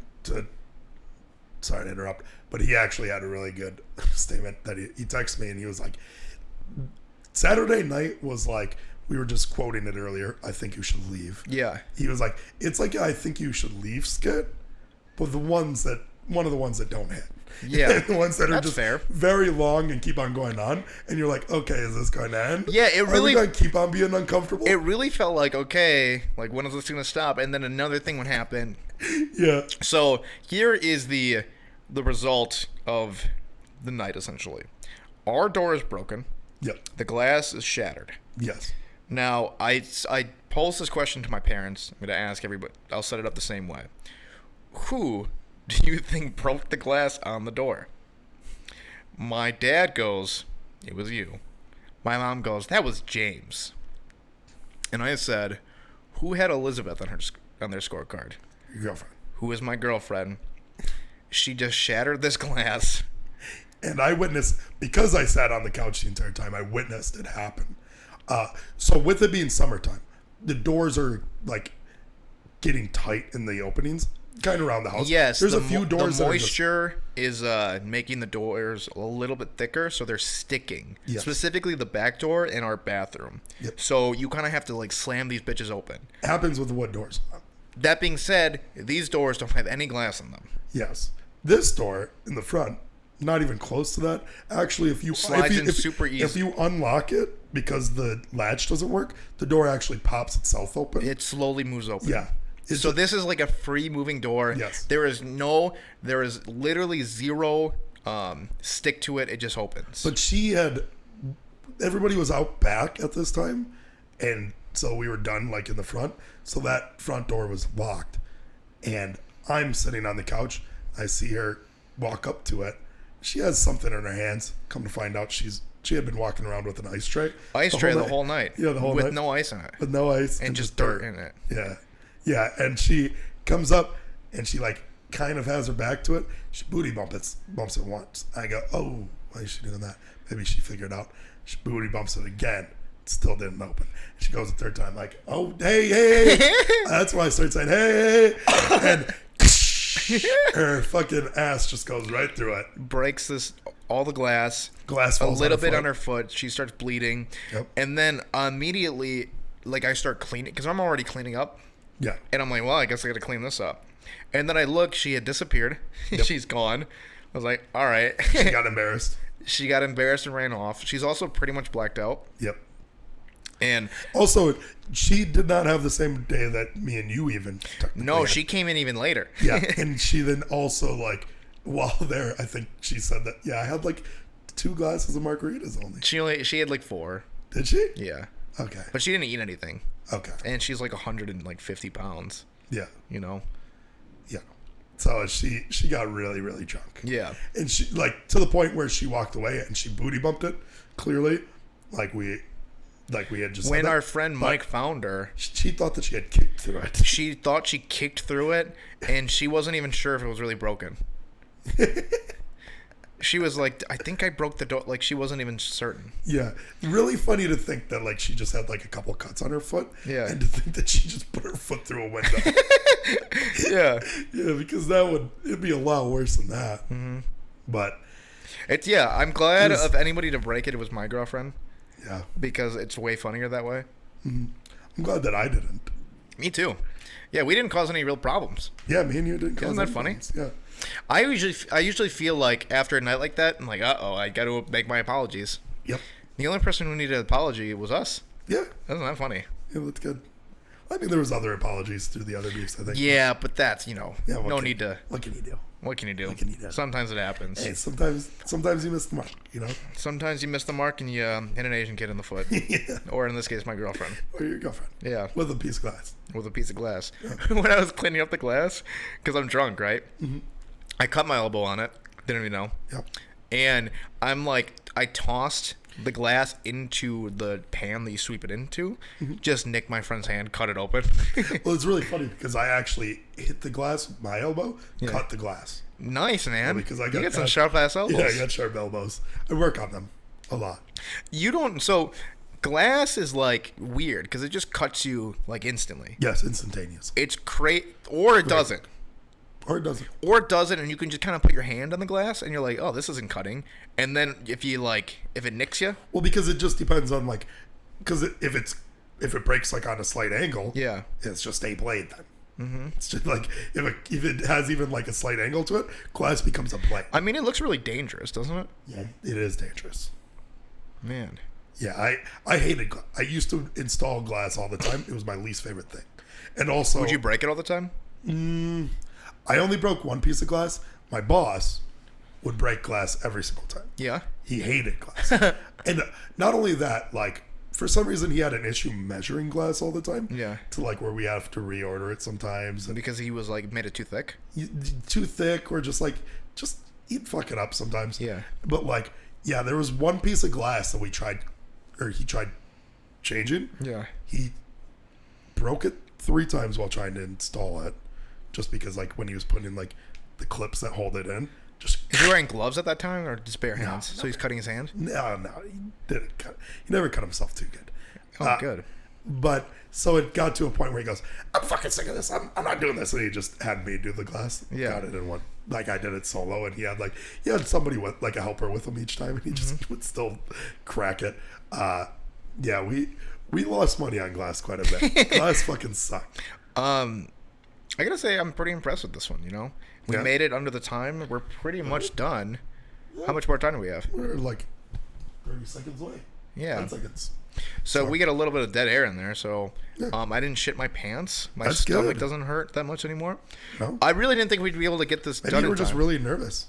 sorry to interrupt, but he actually had a really good statement that he texted me, and he was like, Saturday night was like, we were just quoting it earlier, I think you should leave. Yeah. He was like, it's like I think you should leave skit, but one of the ones that don't hit. Yeah. The ones that are just fair. Very long and keep on going on, and you're like, okay, is this going to end? Yeah, it really. Are we going to keep on being uncomfortable? It really felt like, okay, like when is this going to stop? And then another thing would happen. Yeah. So here is the result of the night, essentially. Our door is broken. Yep. The glass is shattered. Yes. Now, I posed this question to my parents. I'm going to ask everybody. I'll set it up the same way. Who do you think broke the glass on the door? My dad goes, it was you. My mom goes, that was James. And I said, who had Elizabeth on their scorecard? Your girlfriend. Who is my girlfriend? She just shattered this glass. And I witnessed, because I sat on the couch the entire time, I witnessed it happen. So with it being summertime, the doors are like getting tight in the openings, kind of around the house. Yes, there's a few doors. The moisture is making the doors a little bit thicker, so they're sticking. Yes. Specifically, the back door in our bathroom. Yep. So you kind of have to like slam these bitches open. It happens with the wood doors. That being said, these doors don't have any glass in them. Yes, this door in the front, not even close to that. Actually, Slides in super easy. If you unlock it because the latch doesn't work, the door actually pops itself open. It slowly moves open. Yeah. So this is like a free moving door. Yes. There is literally zero stick to it. It just opens. But everybody was out back at this time, and so we were done like in the front. So that front door was locked, and I'm sitting on the couch. I see her walk up to it. She has something in her hands. Come to find out, she had been walking around with an ice tray. The whole night. Yeah, the whole night. With no ice in it. With no ice. And just dirt in it. Yeah. Yeah, and she comes up, and she like kind of has her back to it. She booty bumps it once. I go, oh, why is she doing that? Maybe she figured out. She booty bumps it again. Still didn't open. She goes the third time like, oh, hey. That's why I start saying, hey. And her fucking ass just goes right through it. Breaks all the glass. Glass falls a little bit foot. on her foot. She starts bleeding. Yep. And then immediately, like, I start cleaning because I'm already cleaning up. Yeah. And I'm like, well, I guess I got to clean this up. And then I look, she had disappeared. Yep. She's gone. I was like, all right. She got embarrassed. She got embarrassed and ran off. She's also pretty much blacked out. Yep. And also, she did not have the same day that me and you even. No, had. she came in even later. Yeah, and she then also like while there, I think she said that. Yeah, I had like 2 glasses of margaritas only. She had like 4. Did she? Yeah. Okay. But she didn't eat anything. Okay. And she's like 150 pounds. Yeah. You know. Yeah. So she got really, really drunk. Yeah. And she like to the point where she walked away and she booty bumped it. Clearly, like we had just. When our friend Mike found her, she thought that she had kicked through it. She thought she kicked through it, and she wasn't even sure if it was really broken. She was like, I think I broke the door. Like, she wasn't even certain. Yeah. Really funny to think that, like, she just had, like, a couple cuts on her foot. Yeah. And to think that she just put her foot through a window. Yeah. Yeah, because it'd be a lot worse than that. Mm-hmm. But. I'm glad of anybody to break it. It was my girlfriend. Yeah. Because it's way funnier that way. Mm-hmm. I'm glad that I didn't. Me too. Yeah, we didn't cause any real problems. Yeah, me and you didn't cause Isn't that funny? Problems. Yeah. I usually feel like after a night like that, I'm like, I got to make my apologies. Yep. The only person who needed an apology was us. Yeah. Isn't that funny? Yeah, that's good. I mean, there was other apologies through the other beefs, I think. Yeah, but that's, Yeah, no need to. What can you do? What can you do? What can you do? Sometimes it happens. Hey, sometimes you miss the mark, Sometimes you miss the mark and you hit an Asian kid in the foot. Yeah. Or in this case, my girlfriend. Or your girlfriend. Yeah. With a piece of glass. With a piece of glass. Yeah. When I was cleaning up the glass, because I'm drunk, right? Mm-hmm. I cut my elbow on it. Didn't even know. Yep. And I'm like, I tossed the glass into the pan that you sweep it into. Mm-hmm. Just nicked my friend's hand, cut it open. Well, it's really funny because I actually hit the glass with my elbow, cut the glass. Nice, man. Yeah, because you get some sharp ass elbows. Yeah, I got sharp elbows. I work on them a lot. You don't. So glass is like weird because it just cuts you like instantly. Yes, instantaneous. It's or it doesn't. Or it doesn't. Or it doesn't, and you can just kind of put your hand on the glass, and you're like, oh, this isn't cutting. And then if it nicks you. Well, because it just depends on because if it breaks like on a slight angle, yeah, it's just a blade then. Mm-hmm. It's just like if it has even like a slight angle to it, glass becomes a blade. I mean, it looks really dangerous, doesn't it? Yeah, it is dangerous. Man. Yeah, I hated glass. I used to install glass all the time. It was my least favorite thing. And also, would you break it all the time? I only broke one piece of glass. My boss would break glass every single time. Yeah. He hated glass. And not only that, like, for some reason he had an issue measuring glass all the time. Yeah. To like where we have to reorder it sometimes. And because he was like made it too thick? Too thick or just he'd fuck it up sometimes. Yeah. But like, yeah, there was one piece of glass that he tried changing. Yeah. He broke it 3 times while trying to install it. Just because, like, when he was putting in, like, the clips that hold it in, just... Is he wearing gloves at that time, or just bare hands? No, so he's cutting his hand? No, he didn't cut... He never cut himself too good. Oh, good. But, so it got to a point where he goes, I'm fucking sick of this. I'm not doing this. And he just had me do the glass. Yeah. Got it in one. Like, I did it solo, and he had somebody with, like, a helper with him each time, and he just would still crack it. Yeah, we lost money on glass quite a bit. Glass fucking sucked. I gotta say, I'm pretty impressed with this one, We made it under the time. We're pretty much done. Yeah. How much more time do we have? We're like 30 seconds away. Yeah. That's like it's. So Sorry. we get a little bit of dead air in there. So Yeah. I didn't shit my pants. My That's stomach good. doesn't hurt that much anymore. No. I really didn't think we'd be able to get this Maybe done you in were just time. really nervous.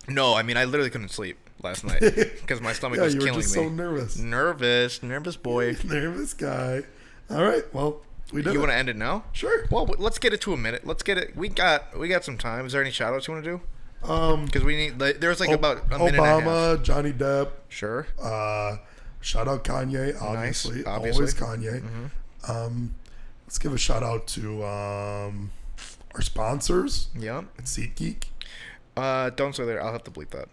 No, I mean I literally couldn't sleep last night because my stomach Yeah, was you were killing just me. so nervous. Nervous boy. Nervous guy. All right. Well, we did You it. want to end it now? Sure. Well, let's get it to a minute. Let's get it. We got some time. Is there any shout outs you want to do? Um, Because we need. There's like about a minute and a half. Obama, Johnny Depp. Sure. Shout out Kanye, obviously. Nice, obviously. Always Kanye. Let's give a shout out to our sponsors Yep. at SeatGeek. Don't say there. I'll have to bleep that.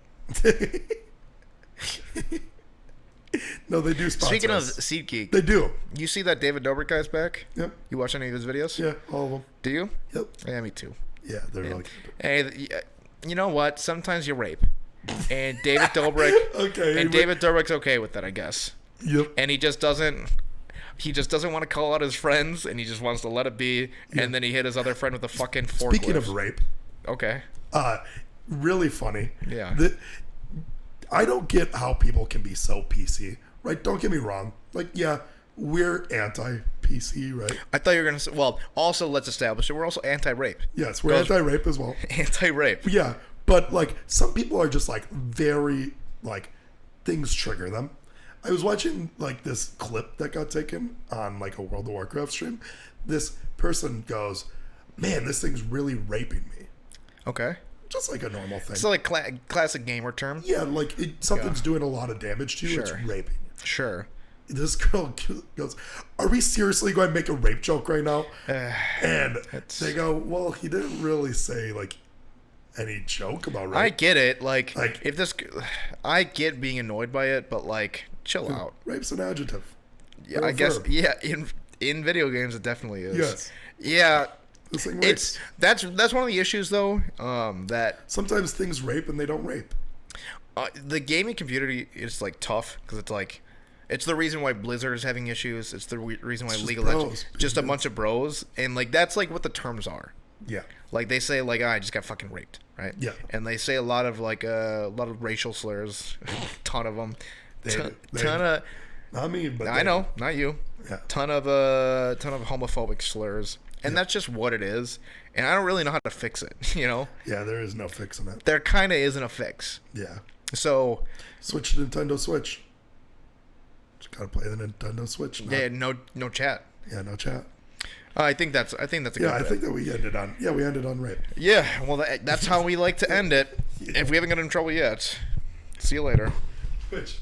No, they do sponsor Speaking of us. SeatGeek, They do. you see that David Dobrik guy's back? Yep. You watch any of his videos? Yeah, all of them. Do you? Yep. Yeah, me too. Yeah, they're really Hey, you know what? Sometimes you rape, and David Dobrik. Okay. And David Dobrik's okay with that, I guess. Yep. And he just doesn't want to call out his friends, and he just wants to let it be. Yeah. And then he hit his other friend with a fucking forklift. Speaking of rape, Okay. really funny. Yeah. I don't get how people can be so PC, right? Don't get me wrong. Like, yeah, we're anti-PC, right? I thought you were gonna say. Well, also let's establish it. We're also anti-rape. Yes, we're Goes- anti-rape as well. Anti-rape. Yeah, but like some people are just like very like things trigger them. I was watching like this clip that got taken on like a World of Warcraft stream. This person goes, "Man, this thing's really raping me." Okay. Just like a normal thing. So like classic gamer term. Yeah, like something's doing a lot of damage to you. Sure. It's raping you. Sure. This girl goes, "Are we seriously going to make a rape joke right now?" And they go, "Well, he didn't really say like any joke about rape." I get it. Like Like- I get being annoyed by it, but like, chill out. Rape's an adjective. Yeah, Or a I guess. verb. Yeah, in video games, it definitely is. Yes. Yeah. This thing rapes. That's one of the issues though. That Sometimes things rape and they don't rape. the gaming community is like tough because it's like. It's the reason why Blizzard is having issues. It's the reason why just League of Legends, bros, just a dude. bunch of bros, and like that's like what the terms are. Yeah. Like they say, like I just got fucking raped, right? Yeah. And they say a lot of racial slurs, ton of them, They- ton of. Not me, but I know, not you. Yeah. Ton of homophobic slurs, and that's just what it is. And I don't really know how to fix it. You know, Yeah, there is no fixing it. there kind of isn't a fix. Yeah. So Switch to Nintendo Switch. Just gotta play the Nintendo Switch. yeah, no chat. Yeah, no chat. I think that's a good Yeah, I bit. think that we ended on. Yeah, we ended on rape. Yeah, well, that's how we like to end it. If we haven't got in trouble yet, see you later. Which